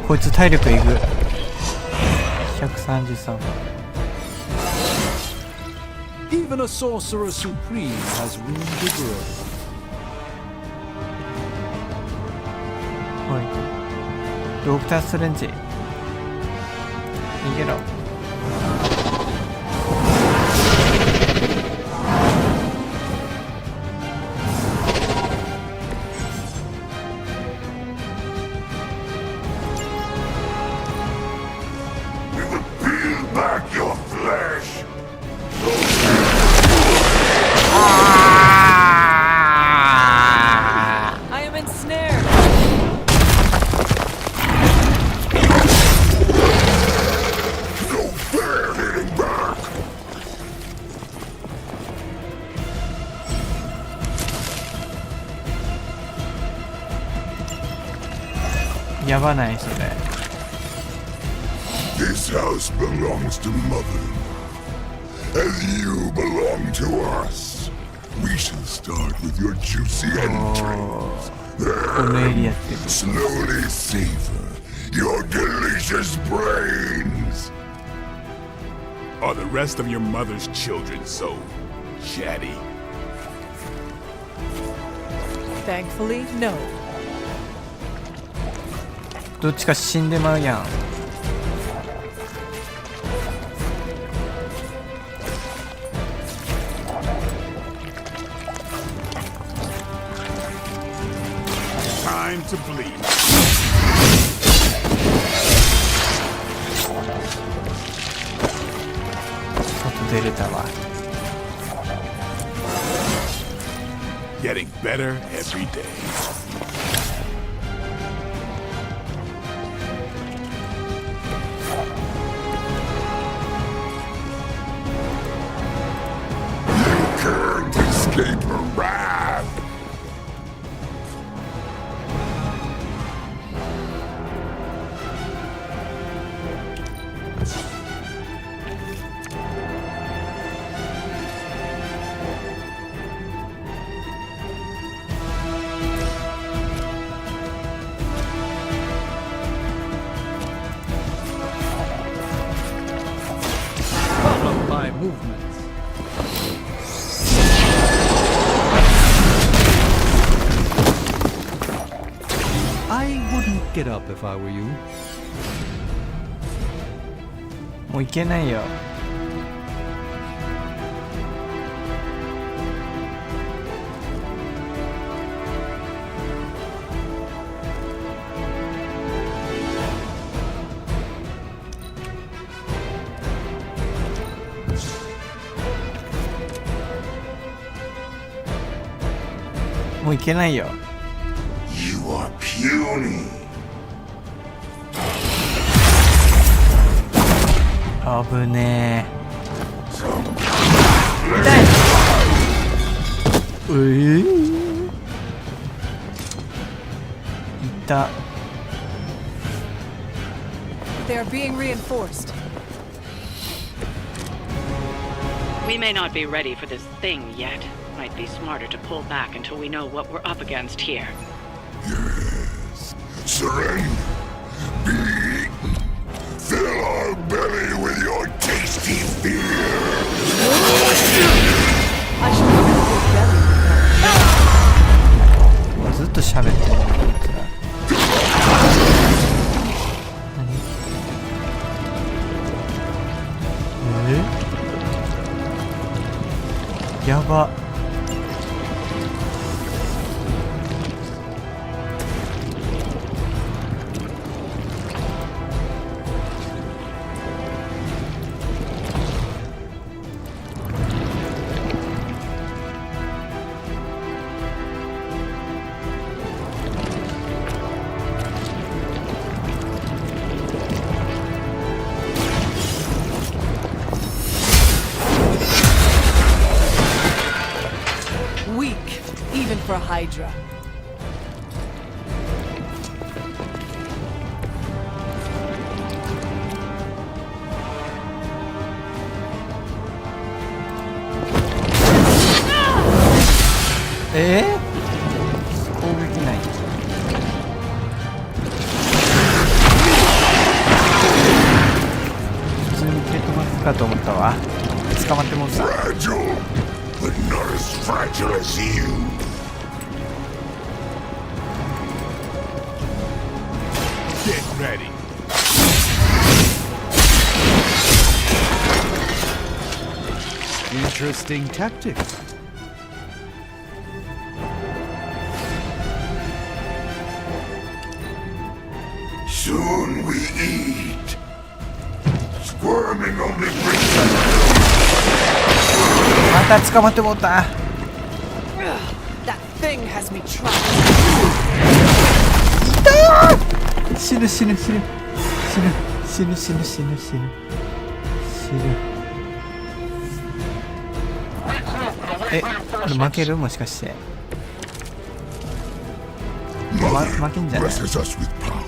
こいつ体力えぐ133 Even a sorcerer supreme has room to grow. はいドクターストレンジ逃げろやばないそれ This house belongs to Mother, as you belong to us. We shall start with your juicy entrails, then slowly savor your delicious brains. Are the rest of your mother's children so chatty? Thankfully, no. どっちか死んでまうやん Time to bleed. 外出れたわ Getting better every day. Can't escape her wrath. Follow my movements. I wouldn't get up if I were you. もういけないよもういけないよ You are puny. 危ねえ。いた。 They are being reinforced. We may not be ready for this thing yet. Might be smarter to pull back until we know what we're up against here. Yes. Surrender. Be eaten. Fill our belly with your tasty fear. I should have your belly. ずっと喋ってるこいつら。何？やば。Weak, even for Hydra. Eh? 攻撃ない。普通に蹴飛ばすかと思ったわ。捕まってもうた。 But not as fragile as you. Get ready. Interesting tactics. Soon we eat. Squirming only brings us. また捕まってもうた。 That thing has me trapped. 死ぬ死ぬ死ぬ死ぬ死ぬ死ぬ死ぬ死ぬ死ぬ。え、これ負けるもしかして。負けんじゃない？ Blesses us with power.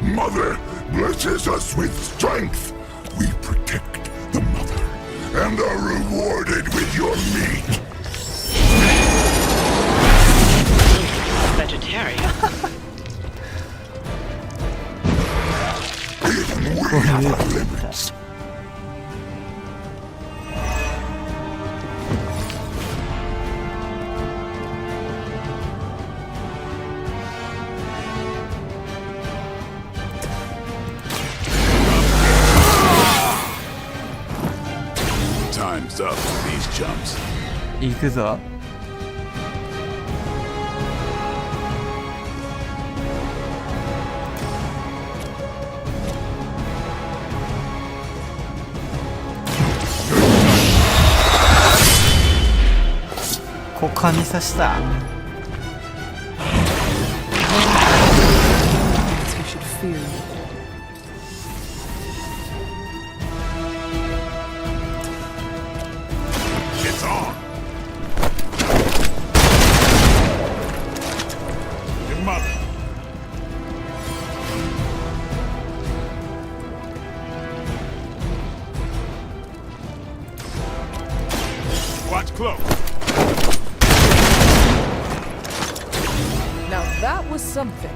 Mother blesses us with strength. We protect the mother and are rewarded with your meat. Vegetarian. Even we have our limits. Time's up for these jumps. 行くぞ。股間に刺した。 You should fear me. It's on. Your mother. Watch close. Now that was something.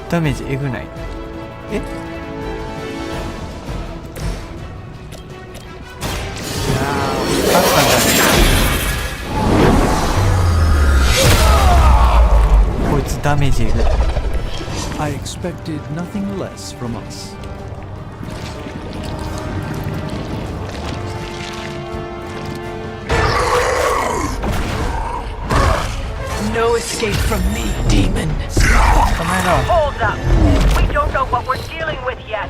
ダメージえぐない。え？勝ったんだね。こいつダメージえぐい。 I expected nothing less from us. No escape from me, demon. Hold up. We don't know what we're dealing with yet.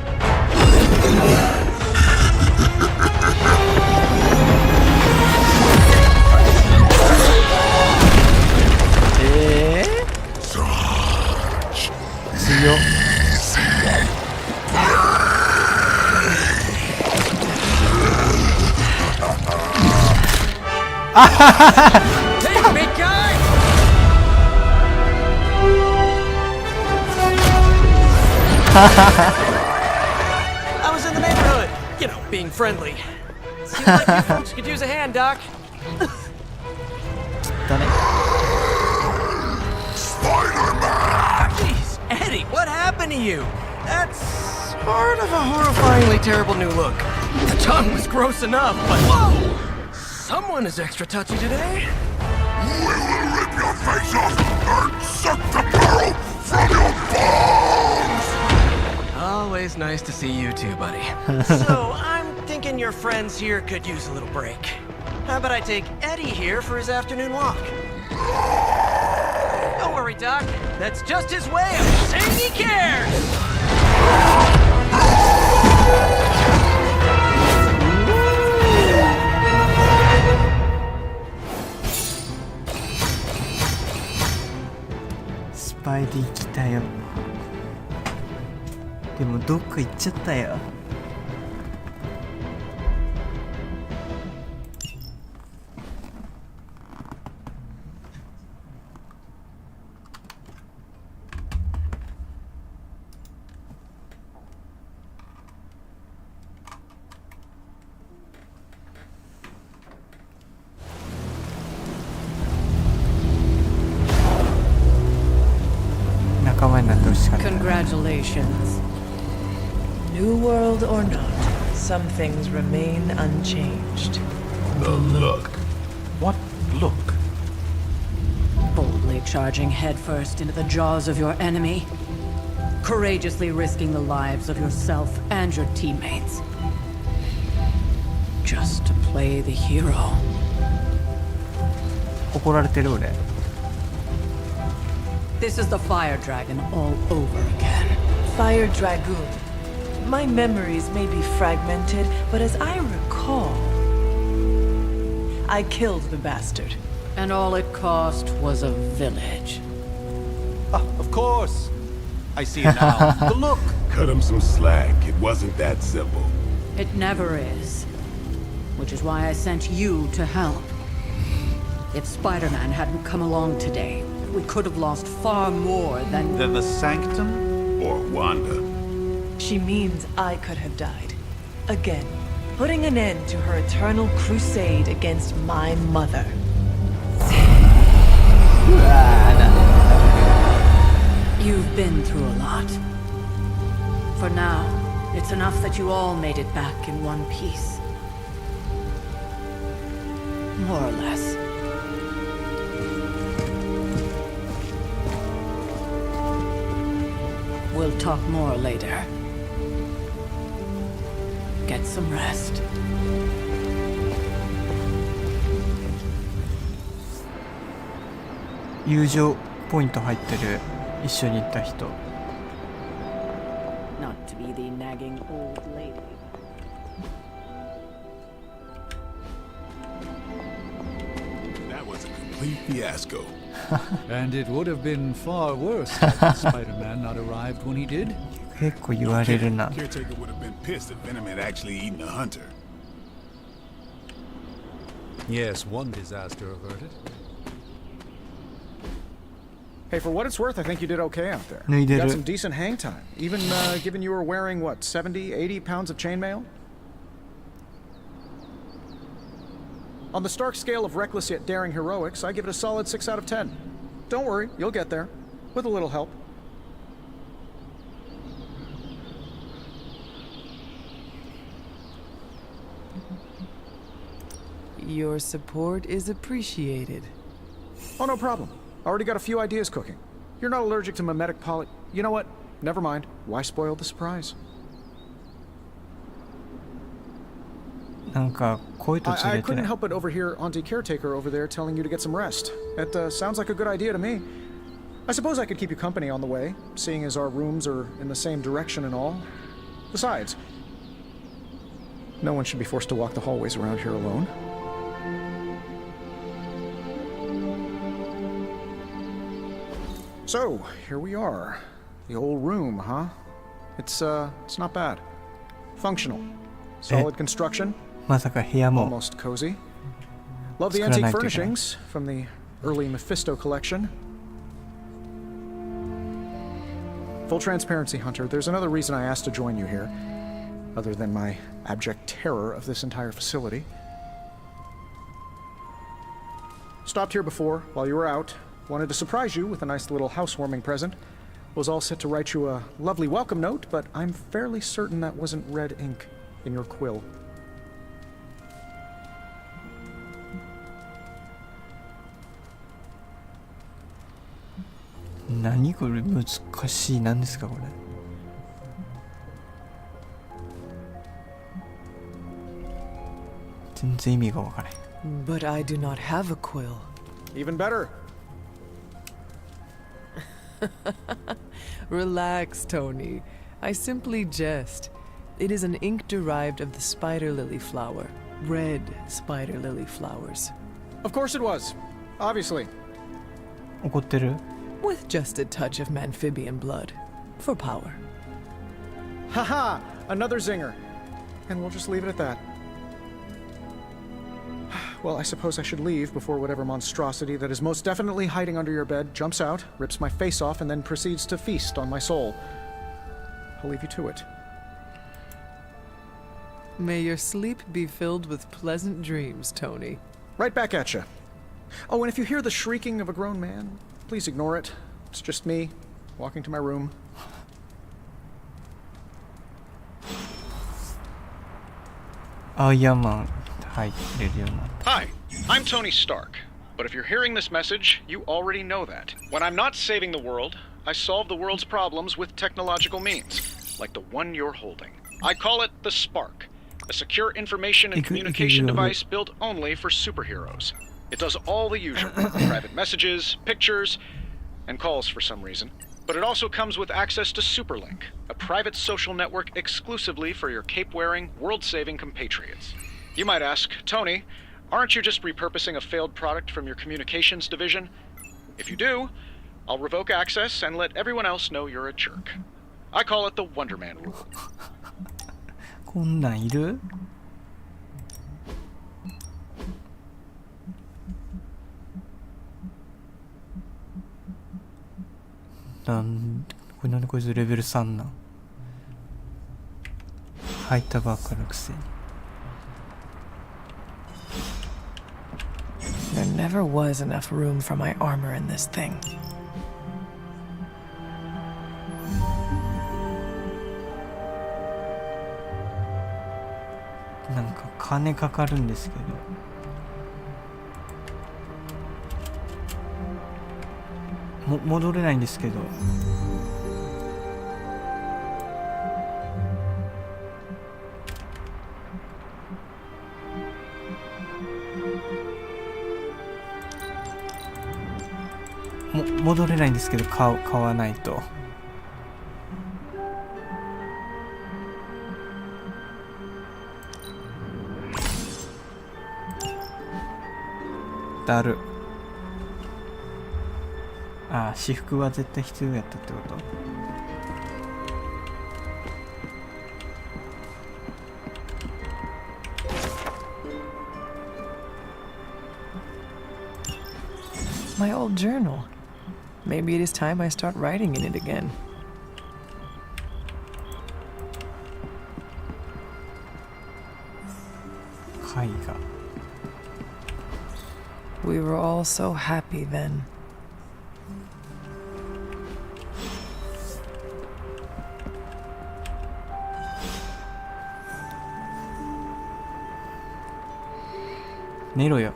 Hey, big guy! I was in the neighborhood, you know, being friendly. Seems like you folks could use a hand, Doc. Spider-Man! Jeez, Eddie, what happened to you? That's sort of a horrifyingly terrible new look. The tongue was gross enough, but whoa! Someone is extra touchy today. We will rip your face off and suck the marrow from your bones! Always nice to see you too, buddy. So, I'm thinking your friends here could use a little break. How about I take Eddie here for his afternoon walk? Don't worry, Doc. That's just his way of saying he cares!スパイディ来たよ。でもどっか行っちゃったよ。仲間になってほしかった。Congratulations. New world or not, some things remain unchanged. The look. What look? Boldly charging headfirst into the jaws of your enemy. Courageously risking the lives of yourself and your teammates. Just to play the hero. 怒られてる俺。This is the Fire Dragon all over again. Fire Dragoon. My memories may be fragmented, but as I recall, I killed the bastard. And all it cost was a village. Ah, of course. I see it now. The look. Cut him some slack. It wasn't that simple. It never is. Which is why I sent you to help. If Spider-Man hadn't come along today, we could have lost far more than... The Sanctum? Or Wanda. She means I could have died. Again, putting an end to her eternal crusade against my mother. You've been through a lot. For now, it's enough that you all made it back in one piece. More or less. We'll talk more later. Get some rest. 友情ポイント入ってる。一緒に行った人。Not to be the nagging old lady. That was a complete fiasco. And it would have been far worse had Spider-Man not arrived when he did. 結構言われるな。 Caretaker would have been pissed if Venom had actually eaten a hunter. Yes, one disaster averted. Hey, for what it's worth, I think you did okay out there. No, you You got didn't. some decent hang time. Even given you were wearing, what, 70, 80 pounds of chainmail? On the Stark scale of reckless yet daring heroics, I give it a solid 6 out of 10. Don't worry, you'll get there. With a little help. Your support is appreciated. Oh, no problem. Already got a few ideas cooking. You're not allergic to mimetic poly... You know what? Never mind. Why spoil the surprise? なんか声と違 I ってな couldn't い。 help but overhear Auntie Caretaker over there telling you to get some rest. It sounds like a good idea to me. I suppose I could keep you company on the way, seeing as our rooms are in the same direction and all. Besides, no one should be forced to walk the hallways around here alone. So, here we are. The old room, huh? It's not bad. Functional. Solid construction. まさか部屋も。 Almost cozy. Love the antique furnishings from the early Mephisto collection. Full transparency, Hunter, there's another reason I asked to join you here, other than my abject terror of this entire facility. Stopped here before, while you were out. Wanted to surprise you with a nice little housewarming present. Was all set to write you a lovely welcome note, but I'm fairly certain that wasn't red ink in your quill. Naniこれ難しい。何ですかこれ。全然意味がわからない。But I do not have a quill. Even better. Relax, Tony. I simply jest. It is an ink derived of the spider lily flower. Red spider lily flowers. Of course it was. Obviously. 怒ってる？ With just a touch of amphibian blood. For power. Haha! Another zinger. And we'll just leave it at that. Well, I suppose I should leave before whatever monstrosity that is most definitely hiding under your bed jumps out, rips my face off, and then proceeds to feast on my soul. I'll leave you to it. May your sleep be filled with pleasant dreams, Tony. Right back at you. Oh, and if you hear the shrieking of a grown man, please ignore it. It's just me, walking to my room. Hi, I'm Tony Stark. But if you're hearing this message, you already know that. When I'm not saving the world, I solve the world's problems with technological means, like the one you're holding. I call it the Spark, a secure information and communication device built only for superheroes. It does all the usual, private messages, pictures, and calls for some reason. But it also comes with access to Superlink, a private social network exclusively for your cape-wearing, world-saving compatriots. You might ask, Tony, aren't you just repurposing a failed product from your communications division? If you do, I'll revoke access and let everyone else know you're a jerk. I call it the Wonder Man rule. こんなんいる？なんでこいつレベル3なん？入ったばっかのくせに。There never was enough room for my armor in this thing. なんか金かかるんですけど。戻れないんですけど。戻れないんですけど買わないと。だる。ああ、私服は絶対必要やったってこと？ My old journal. Maybe it is time I start writing in it again. We were all so happy then. Nero yo.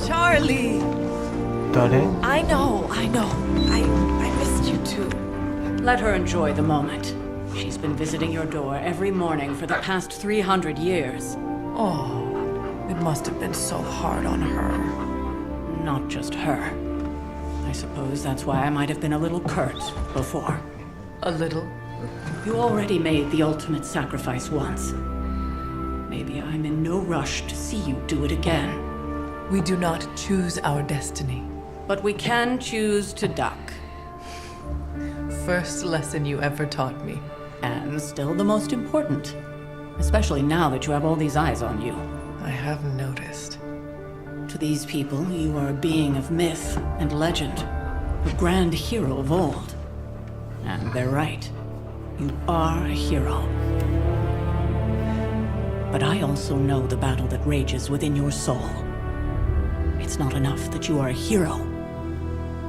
Charlie! 誰 I know. I missed you too. Let her enjoy the moment. She's been visiting your door every morning for the past 300 years. Oh, it must have been so hard on her. Not just her. I suppose that's why I might have been a little curt before. A little? You already made the ultimate sacrifice once. Maybe I'm in no rush to see you do it again. We do not choose our destiny. But we can choose to duck. First lesson you ever taught me. And still the most important. Especially now that you have all these eyes on you. I have noticed. To these people, you are a being of myth and legend. A grand hero of old. And they're right. You are a hero. But I also know the battle that rages within your soul. It's not enough that you are a hero.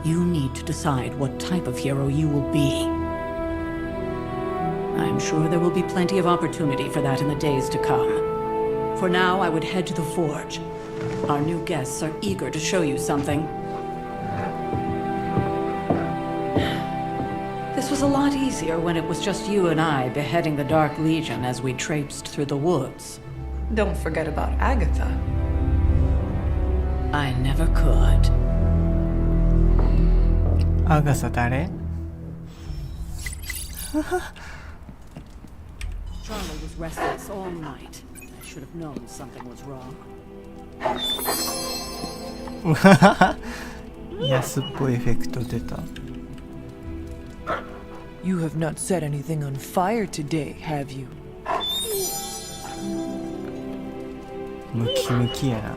You need to decide what type of hero you will be. I'm sure there will be plenty of opportunity for that in the days to come. For now, I would head to the forge. Our new guests are eager to show you something. This was a lot easier when it was just you and I beheading the Dark Legion as we traipsed through the woods. Don't forget about Agatha. I never could. アガサ誰 Charlie was restless all night. I should have known something was wrong. 安っぽいエフェクト出た You have not set anything on fire today, have you? ムキムキやな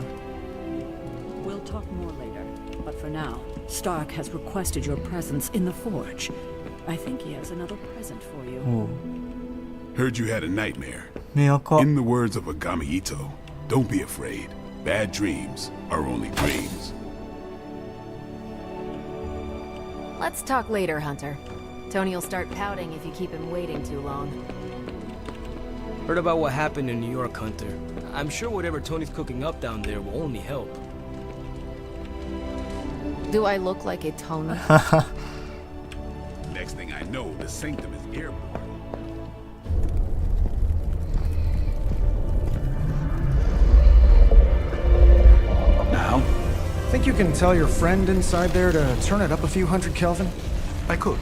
We'll talk more later, but for now, Stark has requested your presence in the forge. I think he has another present for you. Oh. Heard you had a nightmare. 目赤 In the words of Agami Ito, don't be afraid. Bad dreams are only dreams. Let's talk later, Hunter. Tony'll start pouting if you keep him waiting too long. Heard about what happened in New York, Hunter. I'm sure whatever Tony's cooking up down there will only help. Do I look like a Tony? Next thing I know, the Sanctum is airborne. Now? Think you can tell your friend inside there to turn it up a few hundred Kelvin? I could.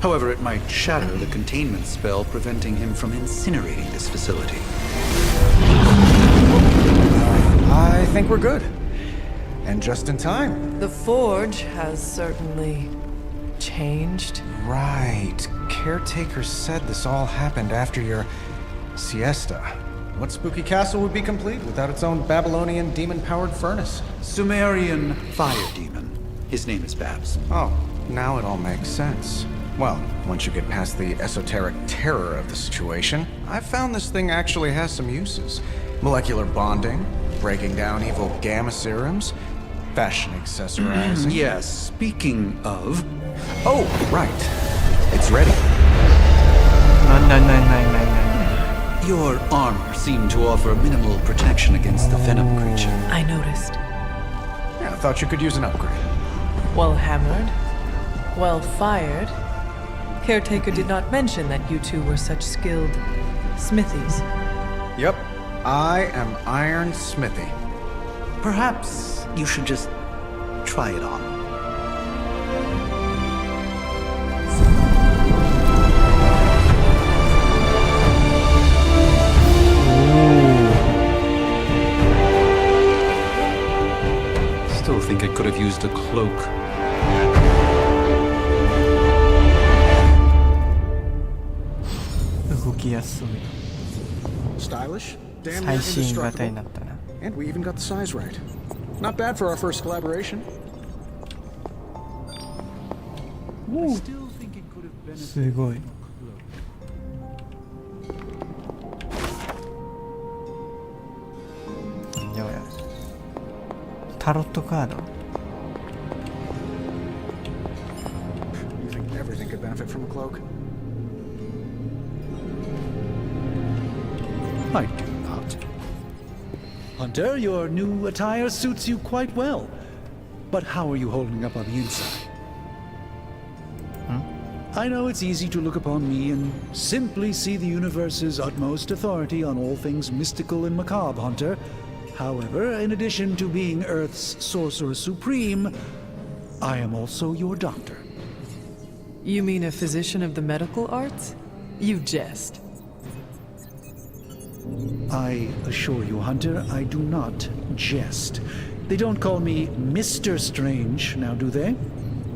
However, it might shatter the containment spell preventing him from incinerating this facility. I think we're good. And just in time. The forge has certainly changed. Right. Caretaker said this all happened after your siesta. What spooky castle would be complete without its own Babylonian demon-powered furnace? Sumerian fire demon. His name is Babs. Oh, now it all makes sense. Well, once you get past the esoteric terror of the situation, I've found this thing actually has some uses. Molecular bonding, breaking down evil gamma serums, fashion accessorizing. Yes, speaking of... Oh, right. It's ready. Your armor seemed to offer minimal protection against the venom creature. I noticed. Yeah, I thought you could use an upgrade. Well hammered. Well fired. Caretaker did not mention that you two were such skilled smithies. Yep. I am Iron Smithy. Perhaps you should just try it on. Still think it could have used a cloak. Stylish, damn near indestructible. And we even got the size right. Not bad for our first collaboration. I still think it could have benefited すごい タロットカード You think everything could benefit from a cloak? I do not. Hunter, your new attire suits you quite well. But how are you holding up on the inside? I know it's easy to look upon me and simply see the universe's utmost authority on all things mystical and macabre, Hunter. However, in addition to being Earth's Sorcerer Supreme, I am also your doctor. You mean a physician of the medical arts? You jest. I assure you, Hunter, I do not jest. They don't call me Mr. Strange, now do they?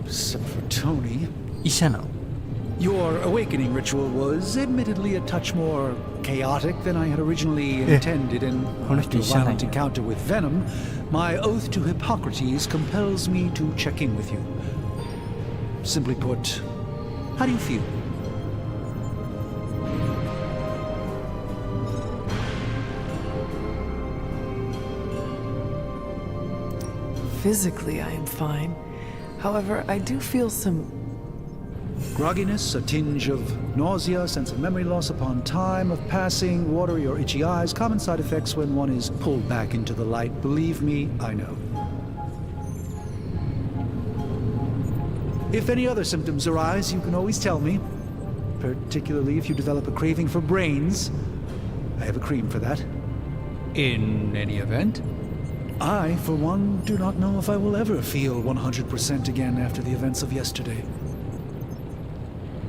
Except for Tony. Your awakening ritual was admittedly a touch more chaotic than I had originally intended, and after a violent encounter with Venom, my oath to Hippocrates compels me to check in with you. Simply put, how do you feel? Physically, I am fine. However, I do feel some grogginess, a tinge of nausea, sense of memory loss upon time of passing, watery or itchy eyes, common side effects when one is pulled back into the light. Believe me, I know. If any other symptoms arise, you can always tell me, particularly if you develop a craving for brains. I have a cream for that. In any event, I, for one, do not know if I will ever feel 100% again after the events of yesterday.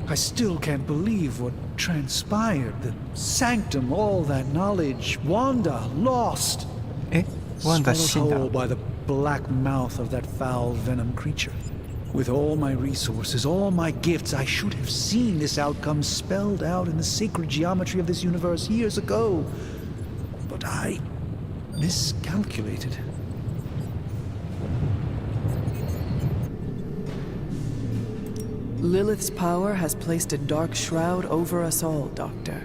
I still can't believe what transpired. The sanctum, all that knowledge. Wanda, lost. Wanda swallowed whole by the black mouth of that foul venom creature. With all my resources, all my gifts, I should have seen this outcome spelled out in the sacred geometry of this universe years ago. But I miscalculated. Lilith's power has placed a dark shroud over us all, Doctor.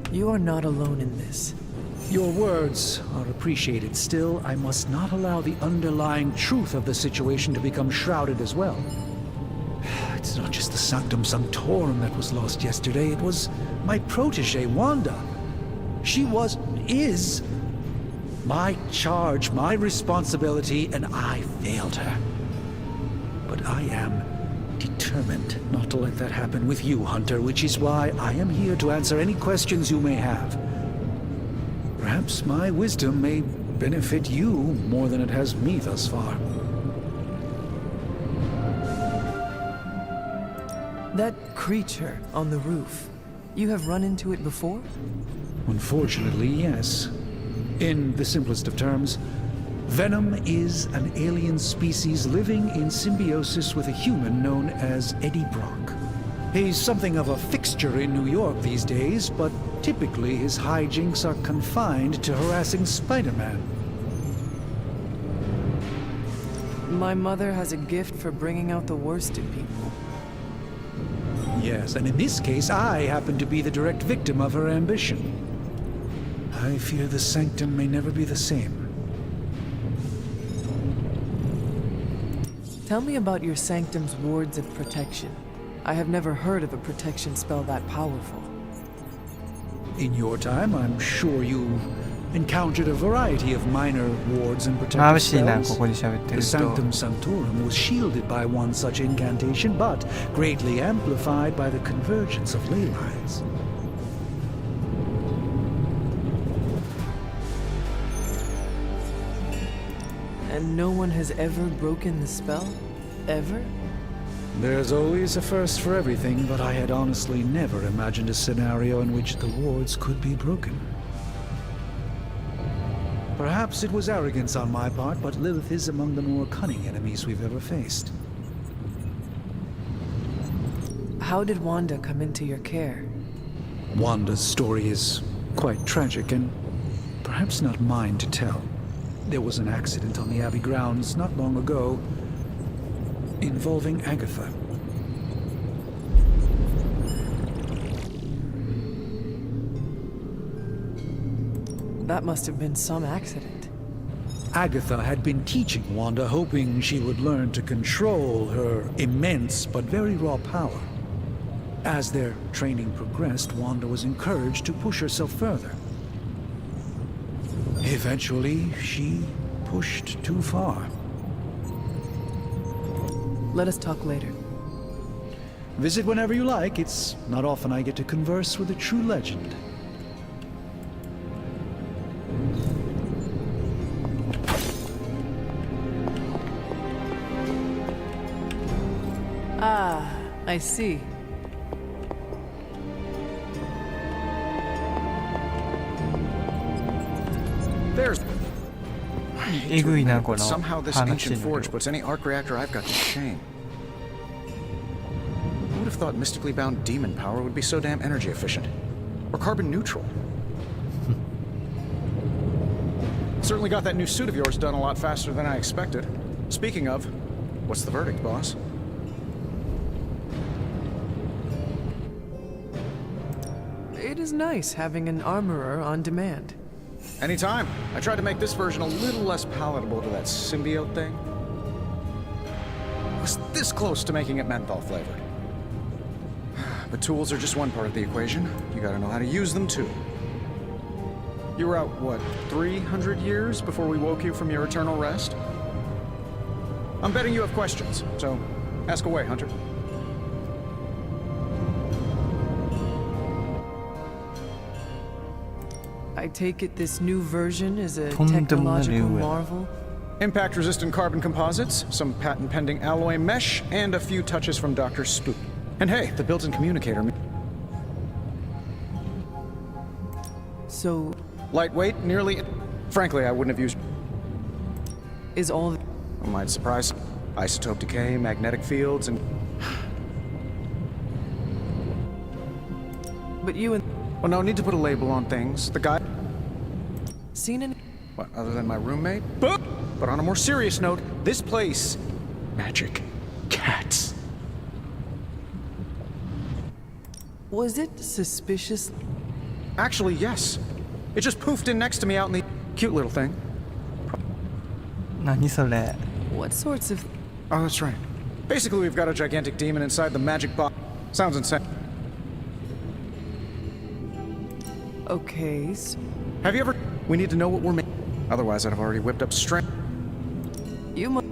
You are not alone in this. Your words are appreciated. Still, I must not allow the underlying truth of the situation to become shrouded as well. It's not just the Sanctum Sanctorum that was lost yesterday. It was my protege, Wanda. She is my charge, my responsibility, and I failed her. But I am determined not to let that happen with you, Hunter, which is why I am here to answer any questions you may have. Perhaps my wisdom may benefit you more than it has me thus far. That creature on the roof, you have run into it before? Unfortunately, yes. In the simplest of terms, Venom is an alien species living in symbiosis with a human known as Eddie Brock. He's something of a fixture in New York these days, but typically his hijinks are confined to harassing Spider-Man. My mother has a gift for bringing out the worst in people. Yes, and in this case, I happen to be the direct victim of her ambition. I fear the Sanctum may never be the same. Tell me about your Sanctum's wards of protection. I have never heard of a protection spell that powerful. In your time, I'm sure you encountered a variety of minor wards and protective spells. The Sanctum Sanctorum was shielded by one such incantation, but greatly amplified by the convergence of ley lines. And no one has ever broken the spell? Ever? There's always a first for everything, but I had honestly never imagined a scenario in which the wards could be broken. Perhaps it was arrogance on my part, but Lilith is among the more cunning enemies we've ever faced. How did Wanda come into your care? Wanda's story is quite tragic and perhaps not mine to tell. There was an accident on the Abbey grounds not long ago involving Agatha. That must have been some accident. Agatha had been teaching Wanda, hoping she would learn to control her immense but very raw power. As their training progressed, Wanda was encouraged to push herself further. Eventually, she pushed too far. Let us talk later. Visit whenever you like. It's not often I get to converse with a true legend. Ah, I see. There's. But somehow this ancient forge puts any arc reactor I've got to shame. Who would have thought mystically bound demon power would be so damn energy efficient? Or carbon neutral? Certainly got that new suit of yours done a lot faster than I expected. Speaking of, what's the verdict, boss? It is nice having an armorer on demand. Anytime. I tried to make this version a little less palatable to that symbiote thing. I was this close to making it menthol flavored. But tools are just one part of the equation. You gotta know how to use them too. You were out, what, 300 years before we woke you from your eternal rest? I'm betting you have questions, so ask away, Hunter. I take it this new version is a technological marvel? Impact-resistant carbon composites, some patent-pending alloy mesh, and a few touches from Dr. Spook. And hey, the built-in communicator. So... lightweight, nearly... Frankly, I wouldn't have used... Is all... Well, might surprise. Isotope decay, magnetic fields, and... But you and... Well, no need to put a label on things. The guy... Seen any... What, other than my roommate? But on a more serious note, this place... Magic. Cats. Was it suspicious? Actually, yes. It just poofed in next to me out in the... Cute little thing. What sorts of... Oh, that's right. Basically, we've got a gigantic demon inside the magic box. Sounds insane. Okay, so... Have you ever... We need to know what we're making. Otherwise, I'd have already whipped up strength. You must...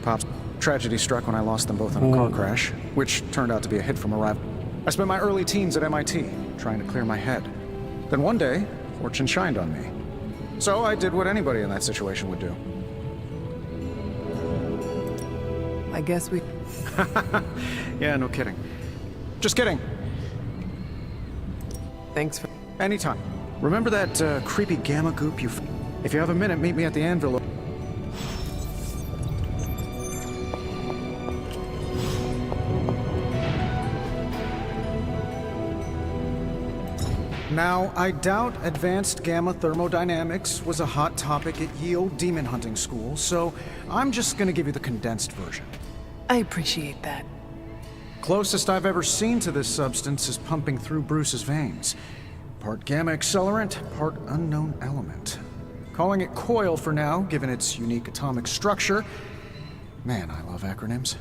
Pops. Tragedy struck when I lost them both in a car crash, which turned out to be a hit from a rival. I spent my early teens at MIT, trying to clear my head. Then one day, fortune shined on me. So I did what anybody in that situation would do. I guess we... Yeah, no kidding. Just kidding. Thanks for... Anytime. Remember that creepy gamma goop you... If you have a minute, meet me at the anvil. Now, I doubt advanced gamma thermodynamics was a hot topic at Yield Demon Hunting School, so I'm just gonna give you the condensed version. I appreciate that. Closest I've ever seen to this substance is pumping through Bruce's veins. Part gamma accelerant, part unknown element. Calling it Coil for now, given its unique atomic structure. Man, I love acronyms.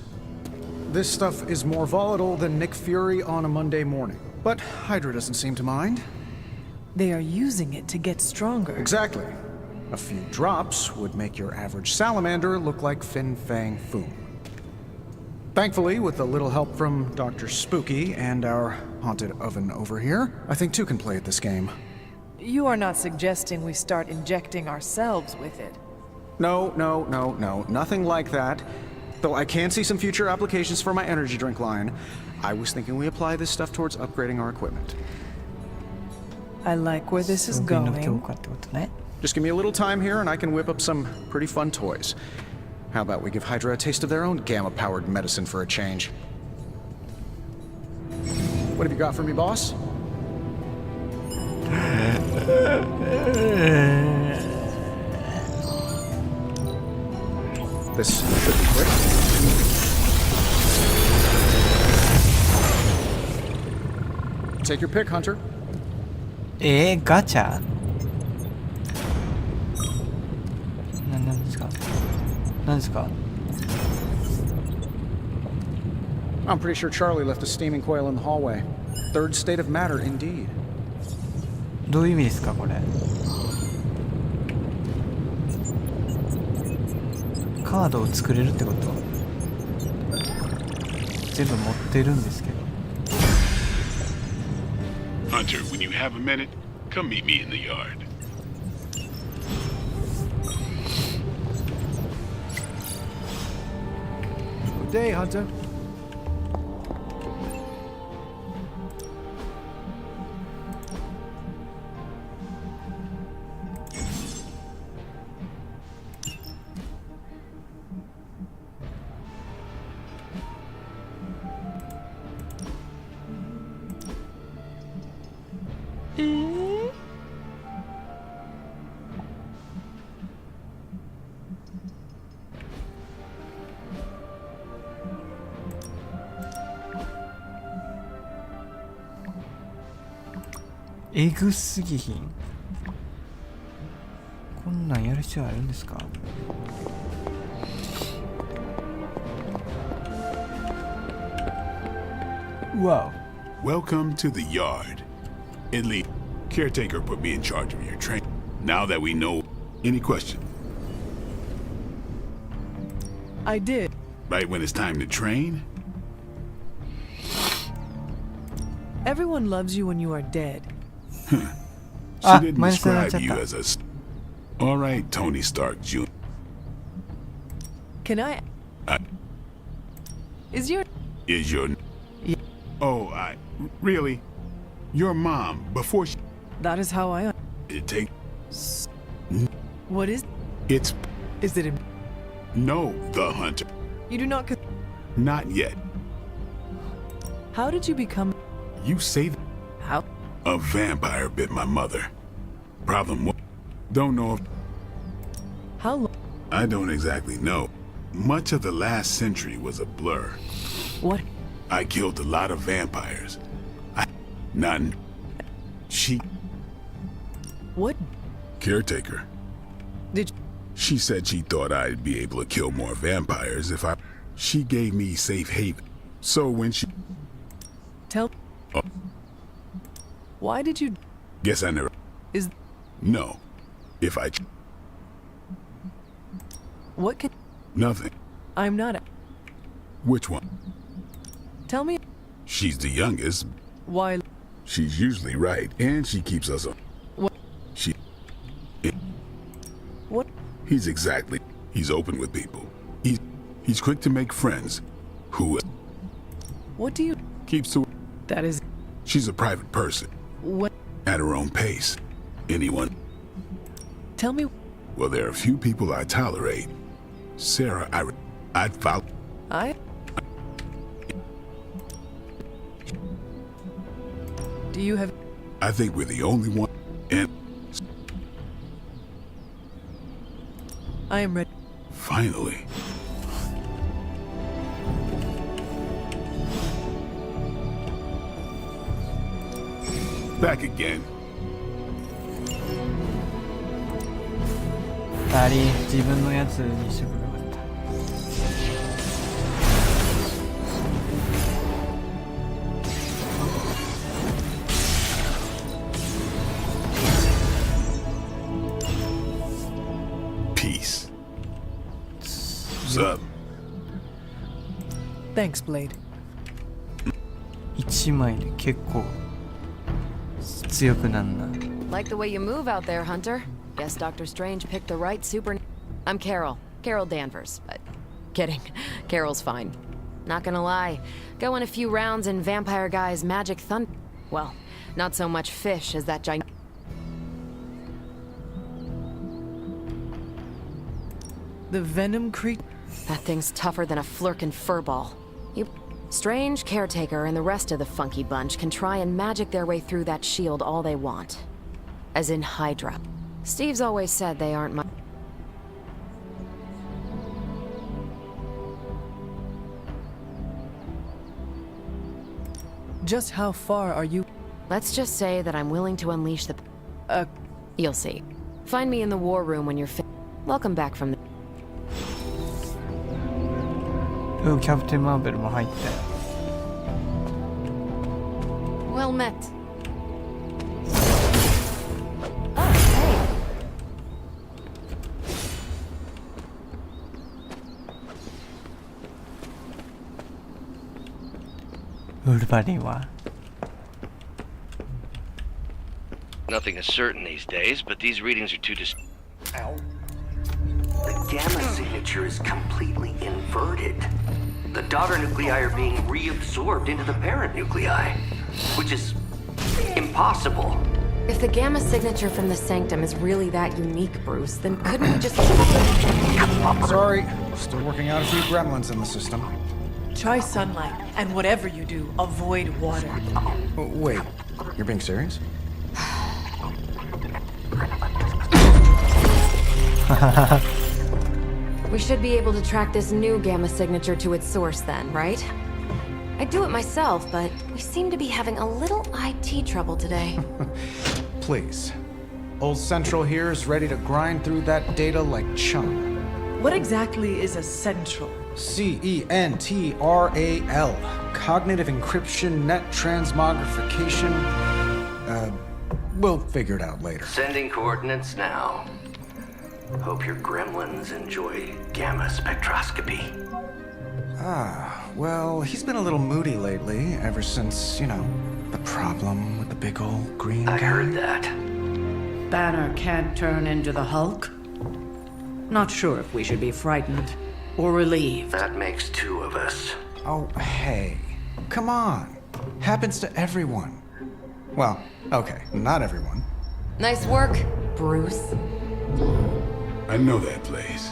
This stuff is more volatile than Nick Fury on a Monday morning. But Hydra doesn't seem to mind. They are using it to get stronger. Exactly. A few drops would make your average salamander look like Fin Fang Foom. Thankfully, with a little help from Dr. Spooky and our haunted oven over here, I think two can play at this game. You are not suggesting we start injecting ourselves with it. No, nothing like that. Though I can see some future applications for my energy drink line. I was thinking we apply this stuff towards upgrading our equipment. I like where this is going. Just give me a little time here and I can whip up some pretty fun toys. How about we give Hydra a taste of their own gamma-powered medicine for a change? What have you got for me, boss? This should be quick. Take your pick, Hunter. Gacha? 何ですか? I'm pretty sure Charlie left a steaming coil in the hallway. Third state of matter, indeed. どういう意味ですかこれ?カードを作れるってこと？全部持ってるんですけど。 Hunter, when you have a minute, come meet me in the yard. Good day, Hunter. "えぐすぎひん。こんなんやる必要あるんですか？ Wow. Welcome to the yard. At least, caretaker put me in charge of your train. Now that we know, any question? I did. Right when it's time to train? Everyone loves you when you are dead. She didn't describe you as a... All right, Tony Stark Jr. Can I... Is your... Is your... Oh, really? Your mom, before she... That is how I... It take... What is... It's... Is it... No, the Hunter. You do not... Not yet. How did you become... You say that... How? A vampire bit my mother. Problem was... Don't know if... How long... I don't exactly know. Much of the last century was a blur. What? I killed a lot of vampires. None. She... What? Caretaker. Did... She said she thought I'd be able to kill more vampires if I... She gave me safe haven. So when she... Tell... Oh, Why did you... guess I never... Is... No. If I... What can... Nothing. I'm not... Which one? Tell me... She's the youngest. Why... She's usually right, and she keeps us on. What? She... What? He's exactly... He's open with people. He's quick to make friends. Who... What do you... Keeps to... That is... She's a private person. What? At her own pace. Anyone... Tell me... Well, there are a few people I tolerate. Sarah, I'd follow... Do you have... I think we're the only one, and... I am ready. Finally. Back again. 2人自分のやつにしてくればよかった。Peace. What's up? Thanks, Blade. 1枚で結構強くなんな。 Like the way you move out there, Hunter. Guess Doctor Strange picked the right super... I'm Carol. Carol Danvers, but... Kidding. Carol's fine. Not gonna lie. Going a few rounds in Vampire Guy's magic thunder... Well, not so much fish as that giant... The Venom creature... That thing's tougher than a flirkin' furball. You... Strange, Caretaker, and the rest of the funky bunch can try and magic their way through that shield all they want. As in Hydra. Steve's always said they aren't my... Just how far are you... Let's just say that I'm willing to unleash the... You'll see. Find me in the war room when you're Welcome back from the... キャプテンマーベルも入って。 Well met. ウルヴァリンは Nothing is certain these days, but these readings are too The gamma signature is completely inverted. The daughter nuclei are being reabsorbed into the parent nuclei, which is impossible. If the gamma signature from the Sanctum is really that unique, Bruce, then couldn't we just... Sorry, still working out a few gremlins in the system. Try sunlight, and whatever you do, avoid water. Oh, wait, you're being serious? We should be able to track this new gamma signature to its source then, right? I'd do it myself, but we seem to be having a little IT trouble today. Please. Old Central here is ready to grind through that data like chum. What exactly is a central? CENTRAL. Cognitive encryption, net transmogrification. We'll figure it out later. Sending coordinates now. Hope your gremlins enjoy gamma spectroscopy. Well, he's been a little moody lately, ever since, you know, the problem with the big old green guy. I heard that. Banner can't turn into the Hulk? Not sure if we should be frightened or relieved. That makes two of us. Oh, hey. Come on. Happens to everyone. Well, okay, not everyone. Nice work, Bruce. I know that place.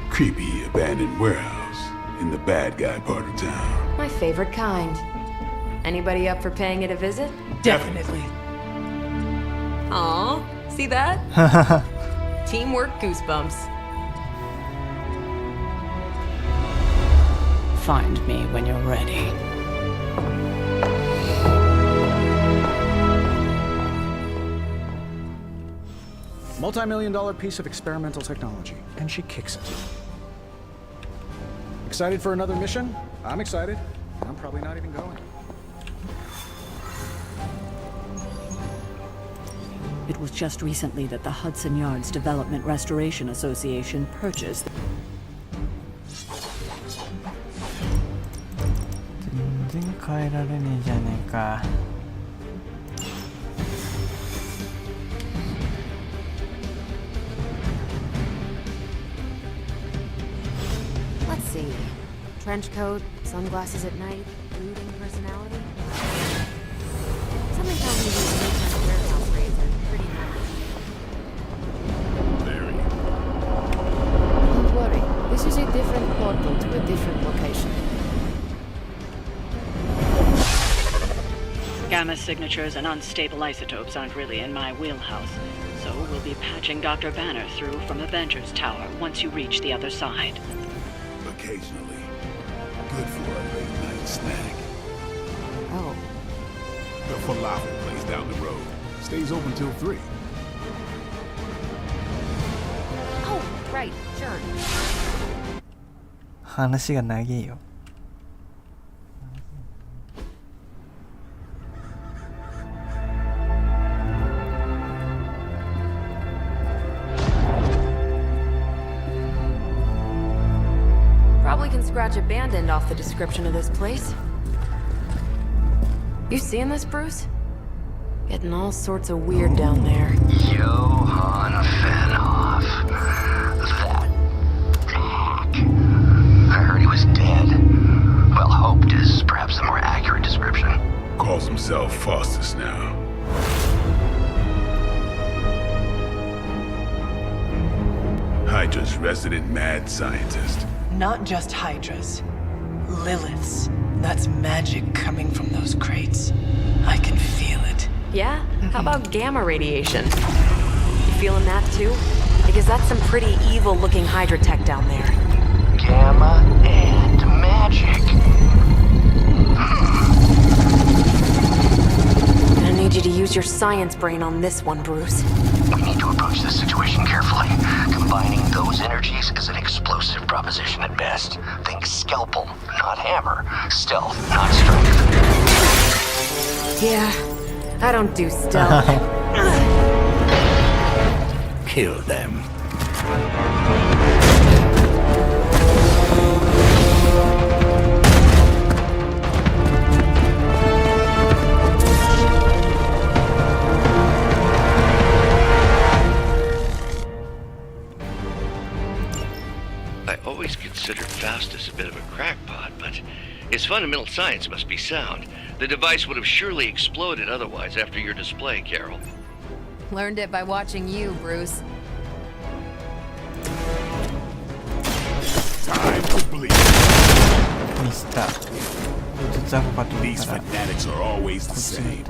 Creepy abandoned warehouse in the bad guy part of town. My favorite kind. Anybody up for paying it a visit? Definitely. Aw, see that? Teamwork goosebumps. Find me when you're ready. Multi-million-dollar piece of experimental technology, and she kicks it. Excited for another mission? I'm excited. I'm probably not even going. It was just recently that the Hudson Yards Development Restoration Association purchased. Let's see. Trench coat, sunglasses at night, brooding personality. Something tells me these daytime warehouse raids are pretty nice. Don't worry. This is a different portal to a different location. Gamma signatures and unstable isotopes aren't really in my wheelhouse, so we'll be patching Dr. Banner through from Avengers Tower once you reach the other side. Occasionally. Good for a late night snack. Oh. The falafel place down the road. Stays open till 3. Oh, right, sure. 話が長いよ。Probably can scratch abandoned off the description of this place. You seeing this, Bruce? Getting all sorts of weird down there. Johann Fenhoff. That hack. I heard he was dead. Well, hoped is perhaps a more accurate description. Calls himself Faustus now. Hydra's resident mad scientist. Not just Hydras. Liliths. That's magic coming from those crates. I can feel it. Yeah? How about gamma radiation? You feeling that too? Because that's some pretty evil-looking Hydra tech down there. Gamma and magic. I need you to use your science brain on this one, Bruce. We need to approach this situation carefully. Combining those energies is an explosive proposition at best. Think scalpel, not hammer. Stealth, not strength. Yeah, I don't do stealth. Kill them. I always considered Faustus a bit of a crackpot, but his fundamental science must be sound. The device would have surely exploded otherwise after your display, Carol. Learned it by watching you, Bruce. Time to bleed. These fanatics are always the same.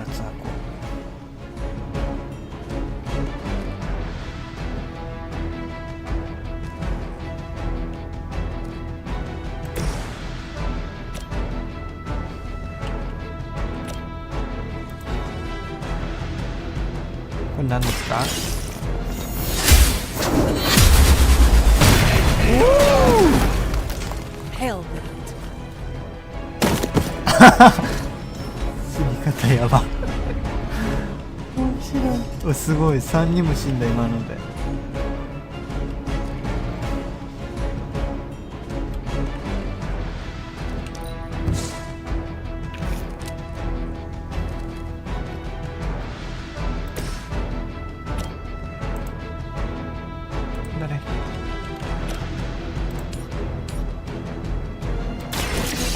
これ何ですか？死に方やば。面白い。すごい、3人も死んだ今ので。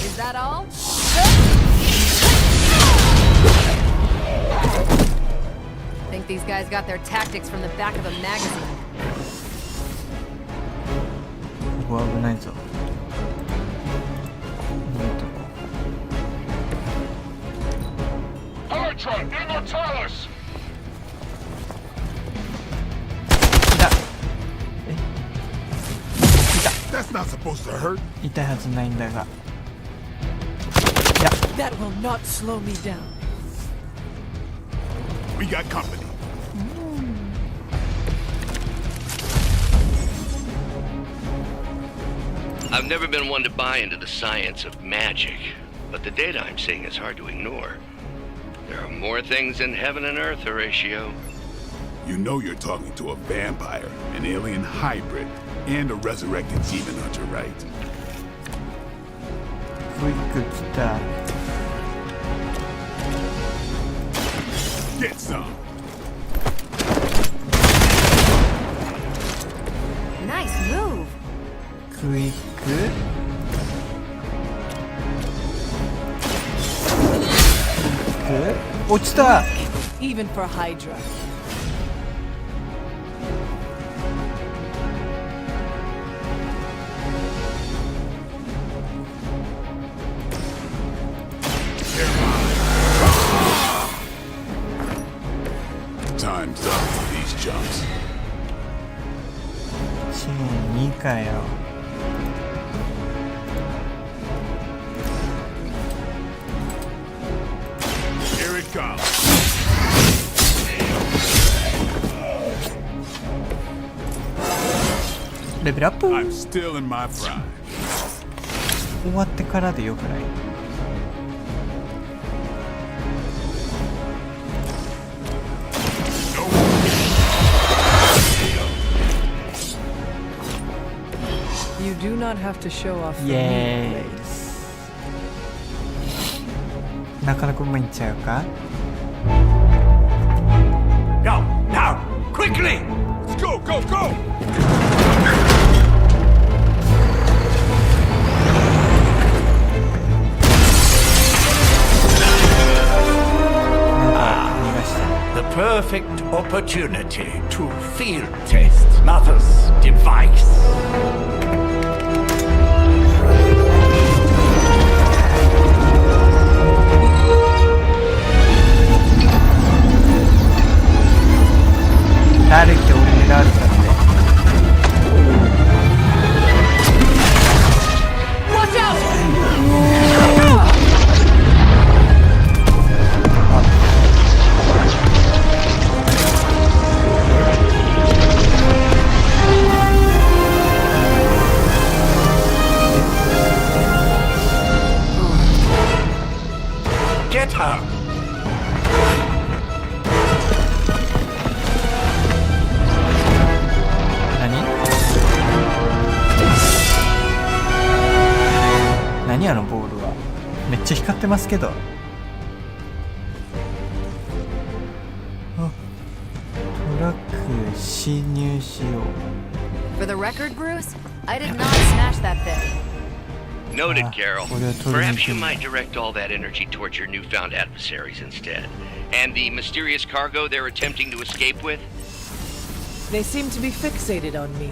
Is that all? Think these guys got their tactics from the back of a magazine. ここ危ないぞ。Hydra, Immortalis! 痛いはずないんだが。 That will not slow me down. We got company. I've never been one to buy into the science of magic, but the data I'm seeing is hard to ignore. There are more things in heaven and earth, Horatio. You know you're talking to a vampire, an alien hybrid, and a resurrected demon hunter, right? Get some. Nice move. Quick. Good. 落ちた。 Even for Hydra. Time's up for these jumps. チーム2かよ。 Here it comes. レベルアップ。 I'm still in my prime. 終わってからでよくない？ You do not have to show off for Yay. me. なかなかうまいんちゃうか？ Go, now, quickly! Let's go, go, go! 逃がした。 The perfect opportunity to field test Mother's device. Watch out! 何あのボールは。めっちゃ光ってますけど。あ、トラック侵入しよう。 For the record, Bruce, I did not smash that thing. Noted, Carol. Perhaps you might direct all that energy towards your newfound adversaries instead. And the mysterious cargo they're attempting to escape with? They seem to be fixated on me.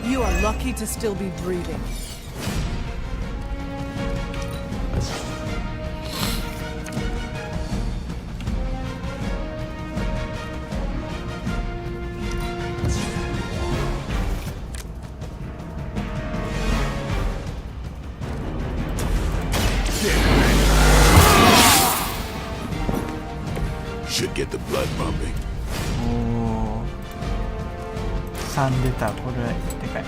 You are lucky to still be breathing. Should get the blood pumping. 3出た。これはでかい。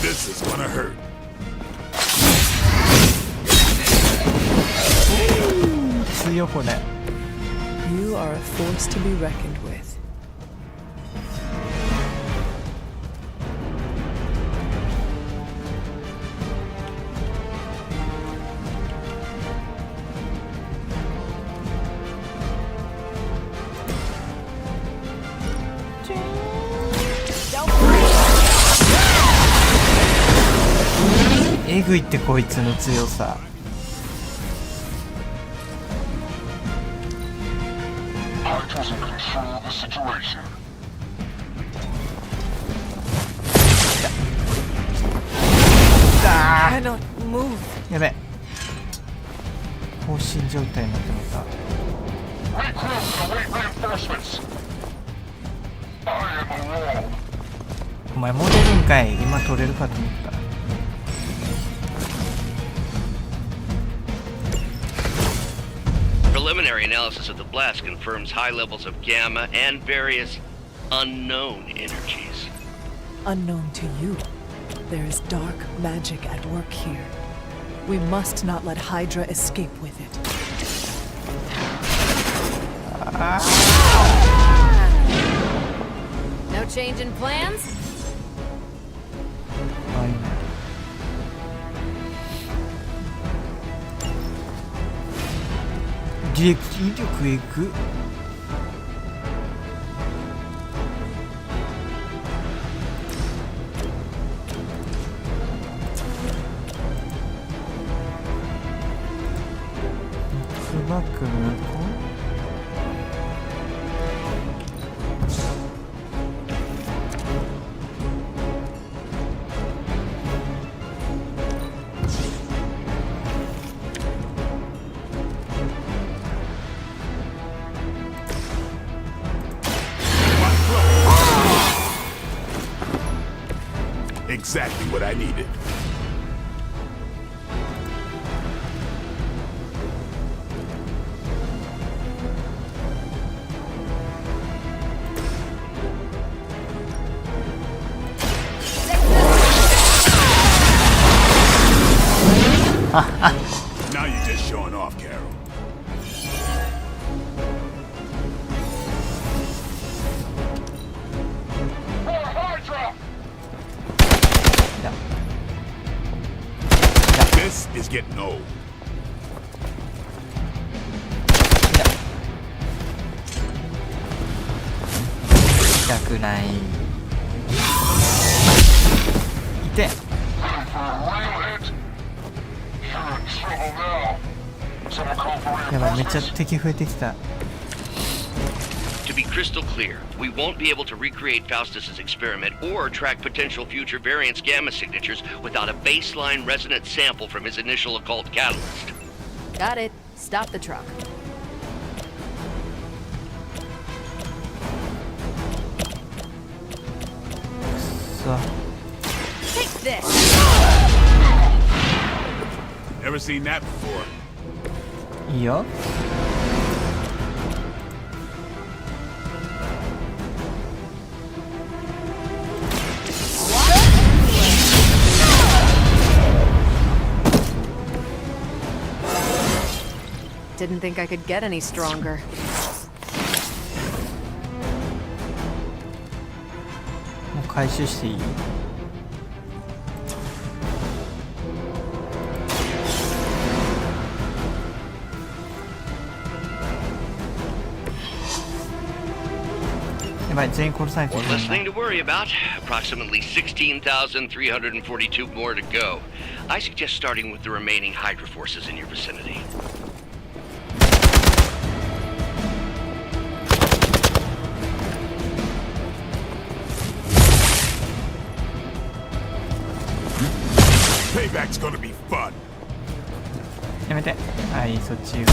This is gonna hurt. 強いこれ。You are a force to be reckoned with. Don't worry. えぐいってこいつの強さ。Cannot move. やべ。放心状態になってまた。お前戻るんかい。今取れるかと思った。Preliminary analysis of the blast confirms high levels of gamma and various unknown energies. Unknown to you. There is dark magic at work here. We must not let Hydra escape with it. No change in plans? Fine. 撃力いく。うまく向こう。Exactly what I needed. Now you're just showing off, Carol. This is getting old. 痛くない。痛え。やばい、めっちゃ敵増えてきた。To be crystal clear, we won't be able to recreate Faustus's experiment or track potential future variants' gamma signatures without a baseline resonant sample from his initial occult catalyst. Got it. Stop the truck. So. Take this! Never seen that before. いいよ。Didn't think I could get any stronger. もう回収していい？やばい、全員殺さないとい One け less ない thing to worry about. Approximately 16,342 more to go. I suggest starting with the remaining Hydra forces in your vicinity. Payback's gonna be fun. やめて。はい、そっち。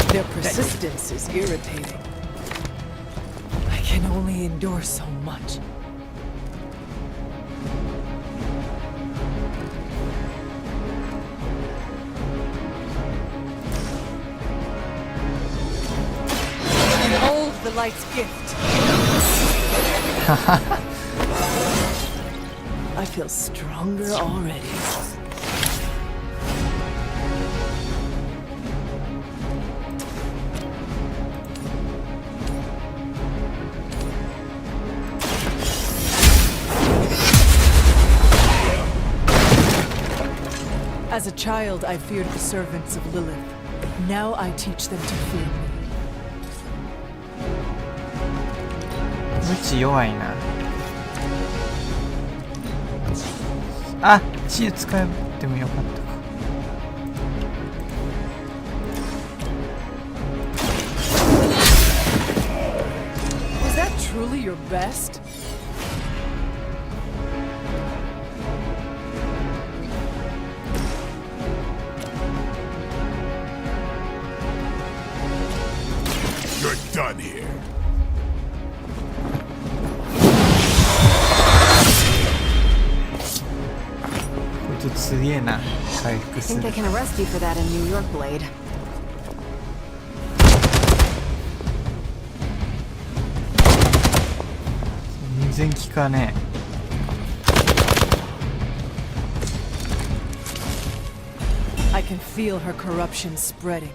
Their persistence is irritating. I can only endure so much. Behold the light's gift. I feel stronger already. As a child, I feared the servants of Lilith. Now I teach them to fear me. 無知弱いな。あ、治癒使ってもよかったか。Was that truly your best? You're done here. I think they can arrest you for that in New York, Blade. I can feel her corruption spreading.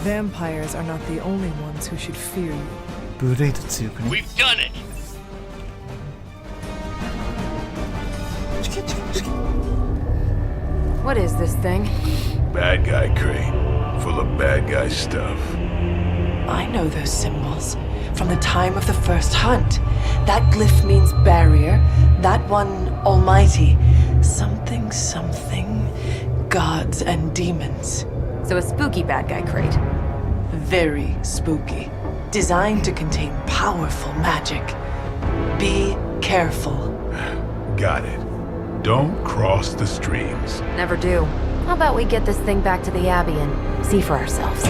Vampires are not the only ones who should fear you. We've done it! What is this thing? Bad guy crate. Full of bad guy stuff. I know those symbols from the time of the first hunt. That glyph means barrier, that one almighty. Something, something. Gods and demons. So a spooky bad guy crate. Very spooky. Designed to contain powerful magic. Be careful. Got it. Don't cross the streams. Never do. How about we get this thing back to the Abbey and see for ourselves?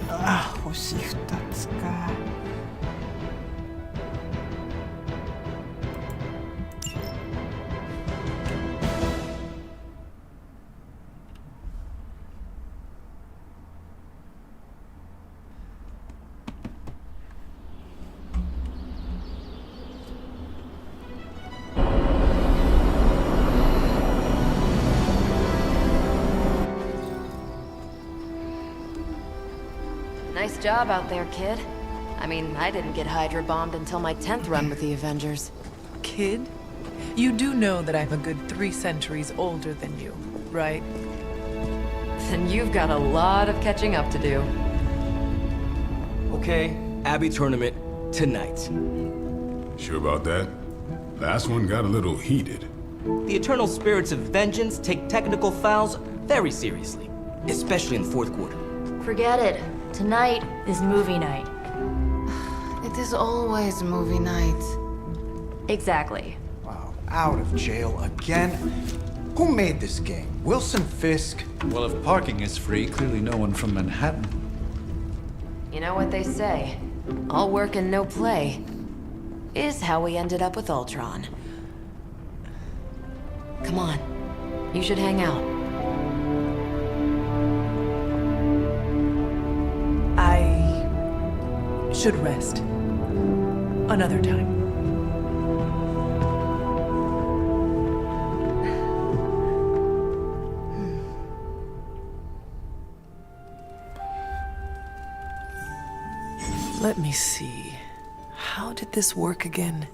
Ah, 星2つか。Nice job out there, kid. I mean, I didn't get Hydra bombed until my 10th run with the Avengers. Kid? You do know that I'm a good 3 centuries older than you, right? Then you've got a lot of catching up to do. Okay, Abbey tournament tonight. Sure about that? Last one got a little heated. The Eternal Spirits of Vengeance take technical fouls very seriously, especially in the fourth quarter. Forget it. Tonight is movie night. It is always movie night. Exactly. Wow. out of jail again. Who made this game? Wilson Fisk? Well, if parking is free, clearly no one from Manhattan. You know what they say? All work and no play is how we ended up with Ultron. Come on. You should hang out. I should rest. Another time. Let me see. How did this work again?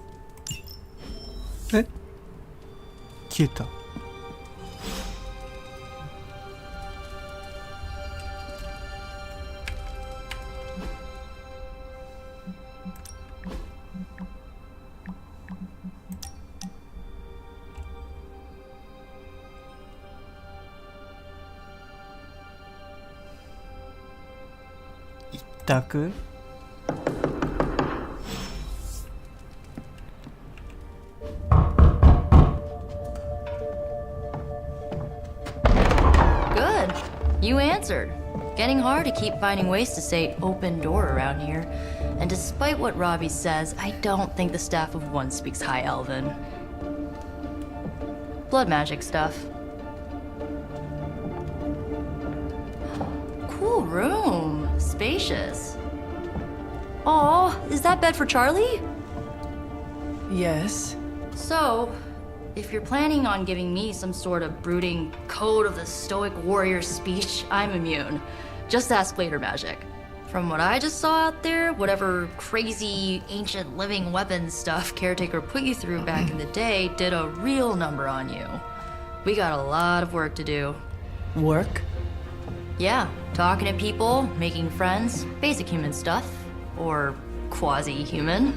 消えた。一択 Good. You answered. Getting hard to keep finding ways to say open door around here. And despite what Robbie says, I don't think the staff of One speaks High Elven. Blood magic stuff. Cool room. Spacious. Aw, is that bed for Charlie? Yes. So, if you're planning on giving me some sort of brooding code of the stoic warrior speech, I'm immune. Just ask later magic. From what I just saw out there, whatever crazy ancient living weapons stuff Caretaker put you through back in the day did a real number on you. We got a lot of work to do. Work? Yeah, talking to people, making friends, basic human stuff. Or quasi-human.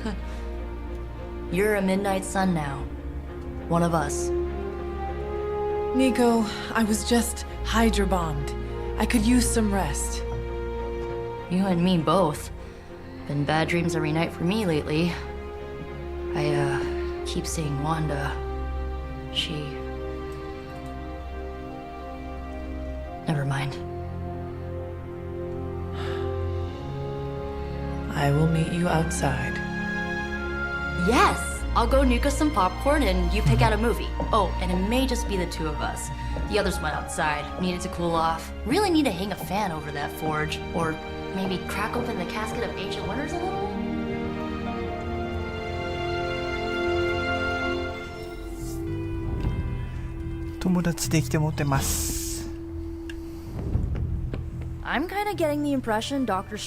You're a Midnight Sun now. One of us. Nico, I was just Hydra bombed. I could use some rest. You and me both. Been bad dreams every night for me lately. I, keep seeing Wanda. She... Never mind. I will meet you outside. Yes! I'll go nuke us some popcorn and you pick out a movie. Oh, and it may just be the two of us. The others went outside, needed to cool off. Really need to hang a fan over that forge. Or maybe crack open the casket of Ancient Wonders a little? I'm kinda getting the impression Dr.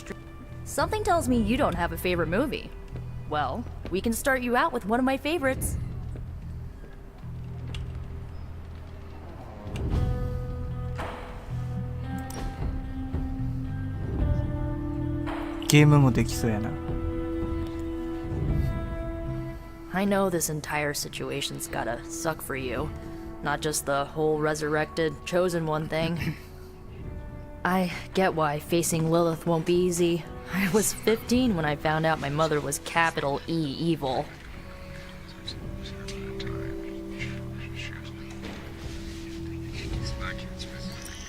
Something tells me you don't have a favorite movie. Well, we can start you out with one of my favorites. I know this entire situation's gotta suck for you. Not just the whole resurrected, chosen one thing. I get why facing Lilith won't be easy. I was 15 when I found out my mother was capital E evil.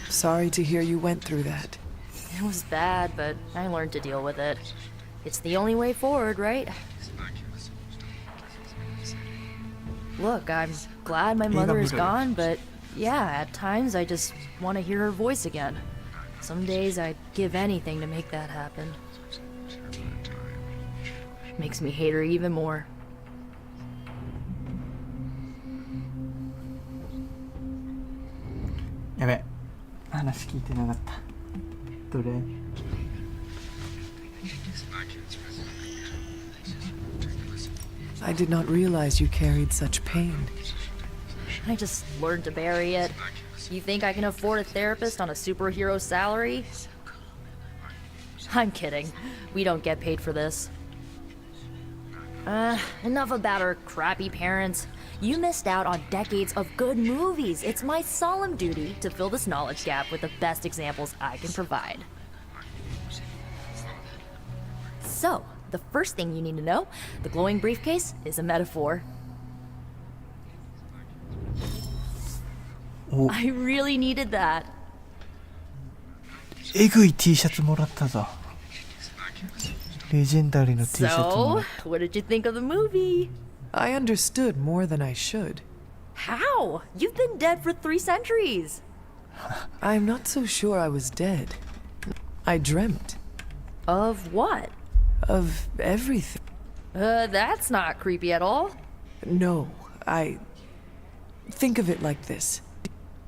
Sorry to hear you went through that. It was bad, but I learned to deal with it. It's the only way forward, right? Look, I'm glad my mother is gone, but yeah, at times I just want to hear her voice again. Some days I'd give anything to make that happen. Makes me hate her even more. I did not realize you carried such pain. I just learned to bury it. You think I can afford a therapist on a superhero salary? I'm kidding. We don't get paid for this. Enough about our crappy parents. You missed out on decades of good movies. It's my solemn duty to fill this knowledge gap with the best examples I can provide. So, the first thing you need to know, the glowing briefcase is a metaphor. I really needed that. えぐい T シャツもらったぞ。レジェンダリーの T シャツもらっ So, what did you think of the movie? I understood more than I should. How? You've been dead for 3 centuries. I'm not so sure I was dead. I dreamt. Of what? Of everything. That's not creepy at all. No, think of it like this.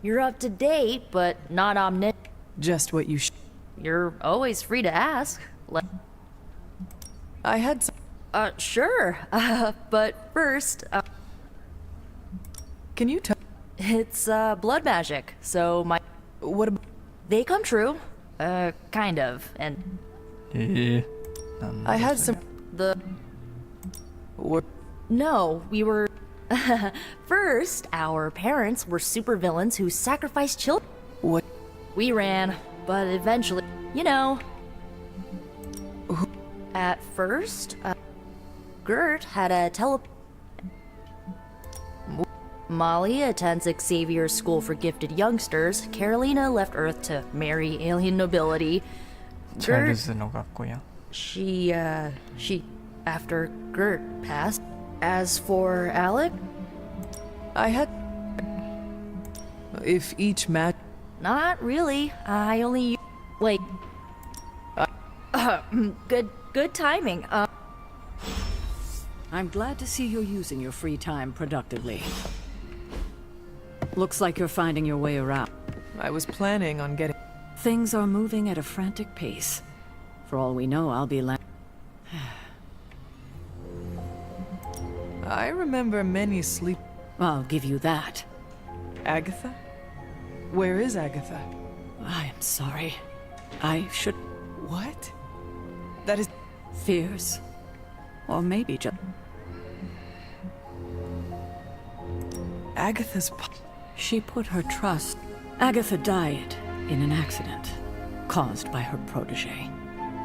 You're up to date, but not omniscient. Just what you You're always free to ask. I had some... Sure. But first, Can you tell... It's, blood magic, so my... What about... They come true. Kind of, and... I had some... The... What? No, we were... First, our parents were supervillains who sacrificed children. What? We ran, but eventually, you know... At first, Gert had a Molly attends Xavier's School for Gifted Youngsters. Carolina left Earth to marry alien nobility. Gert... She, after Gert passed. As for Alec... I had... If each match... Not really. I only... Wait. Good timing. I'm glad to see you're using your free time productively. Looks like you're finding your way around. I was planning on getting... Things are moving at a frantic pace. For all we know, I'll be I remember many sleep... I'll give you that. Agatha? Where is Agatha? I am sorry. I should... What? That is... Fears. Or maybe just... Agatha's... She put her trust... Agatha died in an accident caused by her protege.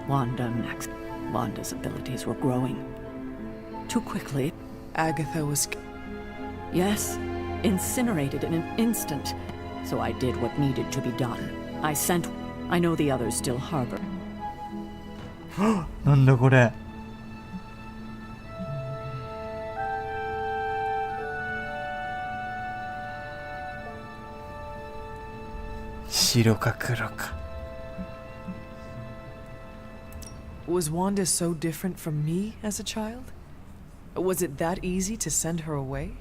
Wanda's abilities were growing. Too quickly. Agatha was... Yes, incinerated in an instant. So I did what needed to be done. I know the others still harbor. なんだこれ。白か黒か。Was Wanda so different from me as a child? Was it that easy to send her away?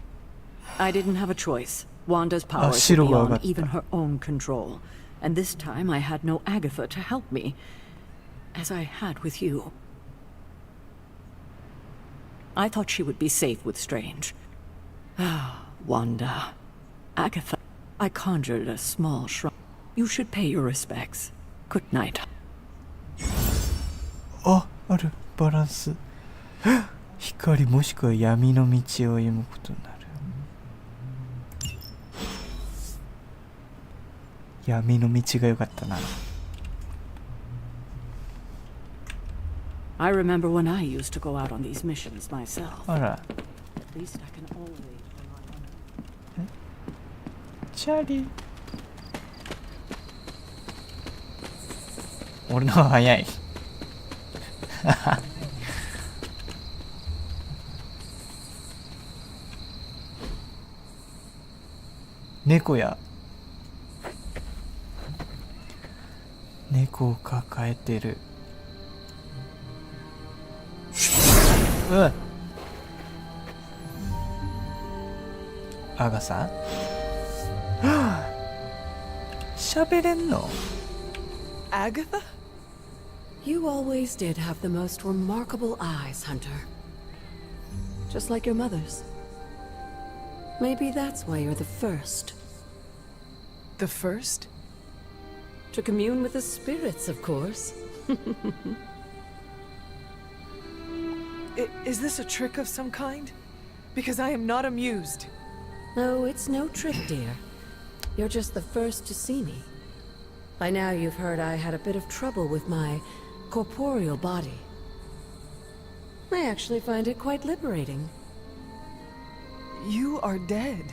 I didn't have a choice. Wanda's powers were beyond even her own control. And this time I had no Agatha to help me, as I had with you. I thought she would be safe with Strange. Ah, Wanda. Agatha. I conjured a small shrine. You should pay your respects. Good night. あるバランス。光もしくは闇の道を歩むことになる。闇の道が良かったな。I remember when I used to go out on these missions myself. あら。 At least I can always rely on her. チャーリー。俺の方が早い。猫や。猫を抱えてる。アガサ？喋れんの？ Agatha? You always did have the most remarkable eyes, Hunter. Just like your mother's. Maybe that's why you're the first. The first? To commune with the spirits, of course. Is this a trick of some kind? Because I am not amused. No, it's no trick, dear. You're just the first to see me. By now you've heard I had a bit of trouble with my corporeal body. I actually find it quite liberating. You are dead.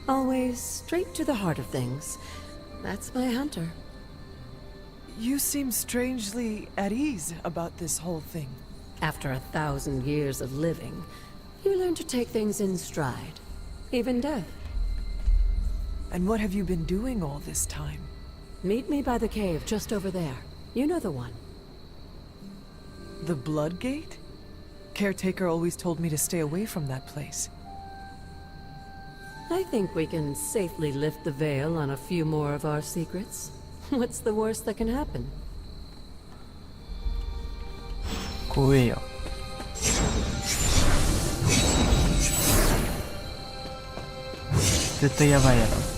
Always straight to the heart of things. That's my hunter. You seem strangely at ease about this whole thing. After 1,000 years of living, you learn to take things in stride. Even death. And what have you been doing all this time? Meet me by the cave just over there. You know the one. The Blood Gate? Caretaker always told me to stay away from that place. I think we can safely lift the veil on a few more of our secrets. What's the worst that can happen? 怖えよ。絶対やばいやろ。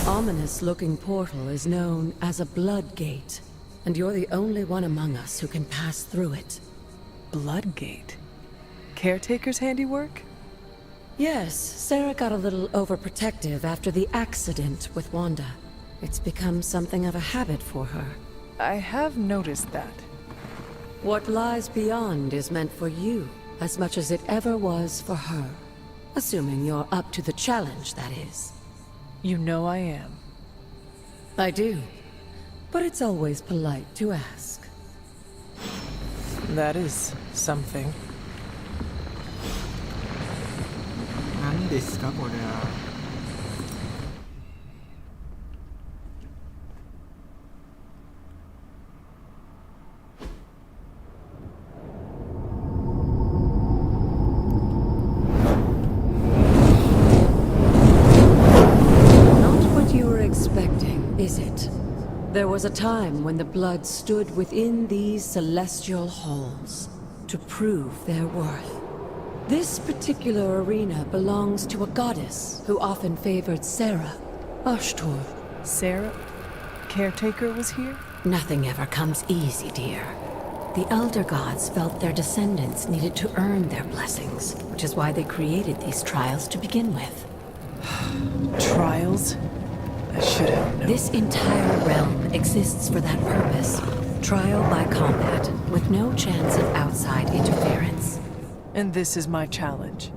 Ominous-looking portal is known as a Blood Gate, and you're the only one among us who can pass through it. Blood Gate? Caretaker's handiwork? Yes, Sarah got a little overprotective after the accident with Wanda. It's become something of a habit for her. I have noticed that. What lies beyond is meant for you, as much as it ever was for her. Assuming you're up to the challenge, that is. You know I am. I do. But it's always polite to ask. That is something. 何ですかこれは。Is it? There was a time when the blood stood within these celestial halls to prove their worth. This particular arena belongs to a goddess who often favored Sarah, Ashtor. Sarah? Caretaker was here? Nothing ever comes easy, dear. The Elder Gods felt their descendants needed to earn their blessings, which is why they created these trials to begin with. Trials? I should have known. This entire realm exists for that purpose. Trial by combat, with no chance of outside interference. And this is my challenge?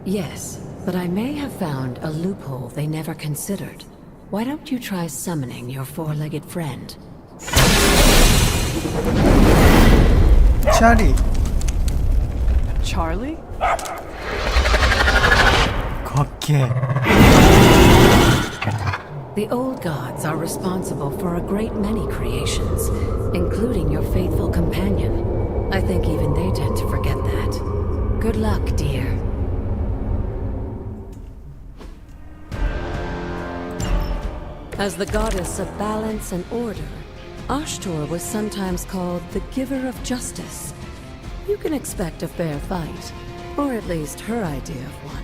Yes, but I may have found a loophole they never considered. Why don't you try summoning your four-legged friend? Charlie. Charlie? かっけえ。The old gods are responsible for a great many creations, including your faithful companion. I think even they tend to forget that. Good luck, dear. As the goddess of balance and order, Ashtor was sometimes called the giver of justice. You can expect a fair fight, or at least her idea of one.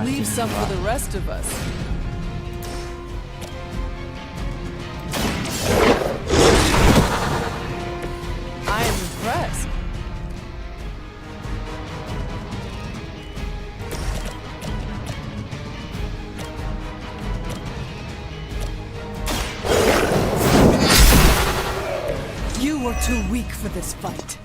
Leave some for the rest of us. I am impressed. You were too weak for this fight.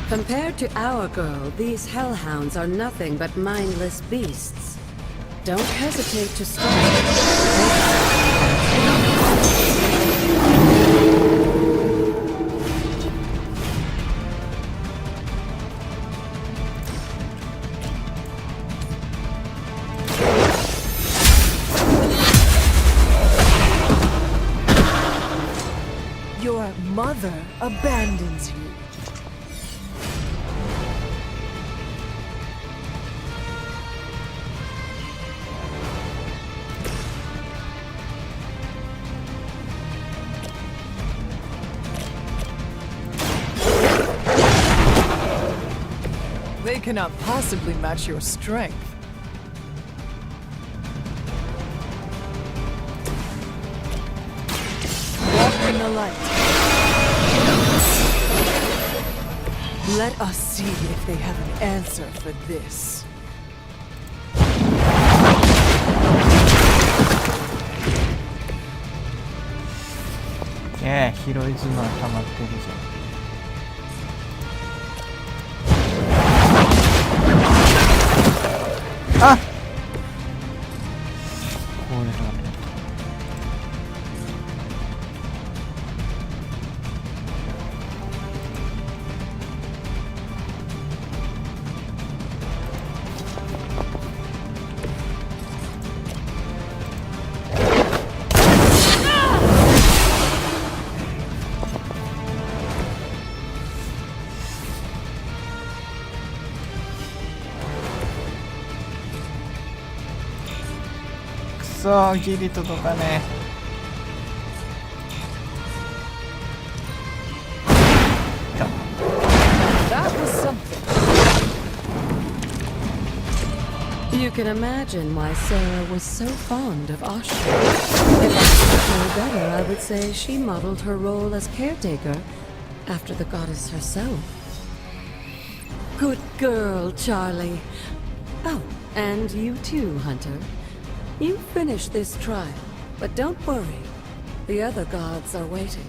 Compare Compared to our girl, these hellhounds are nothing but mindless beasts. Don't hesitate to strike. Your mother abandons you. They cannot possibly match your strength. Walk in the light. Let us see if they have an answer for this. Yeah, 広い頭脳溜まってるじゃん。あっこれだね。そうギリ届かねえ。 That was something. You can imagine why Sarah was so fond of Ashra. If I knew better, I would say she modeled her role as caretaker after the goddess herself. Good girl, Charlie. Oh, and you too, Hunter. You finished this trial, but don't worry. The other gods are waiting.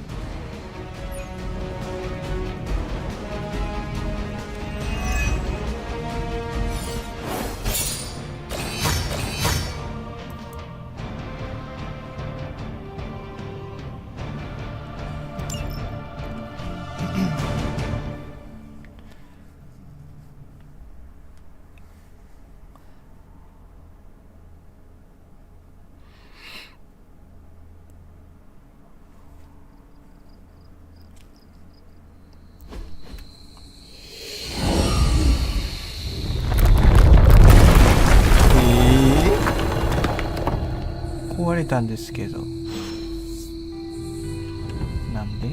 壊れたんですけどなんで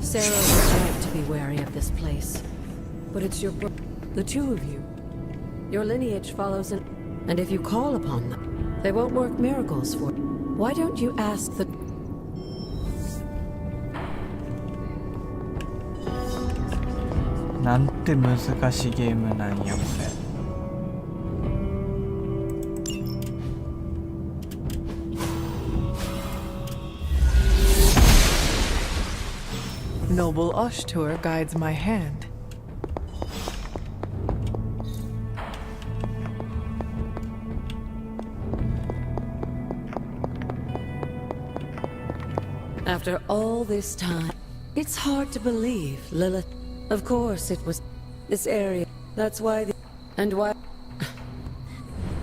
Sarah was right to be wary of this place, but it's your the two of you. Your lineage follows and if you call upon them, they won't work miracles for you. Why don't you ask the...なんて難しいゲームなんやこれ。 Noble Ashtur guides my hand. After all this time, it's hard to believe, Lilith. Of course it was this area. That's why the... And why...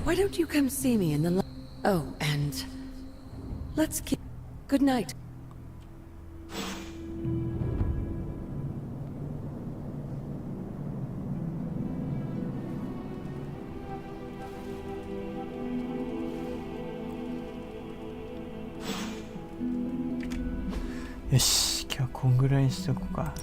Why don't you come see me in the... Oh, and... Let's keep... Good night. Yoshi, 今日はこんぐらいにしとこうか。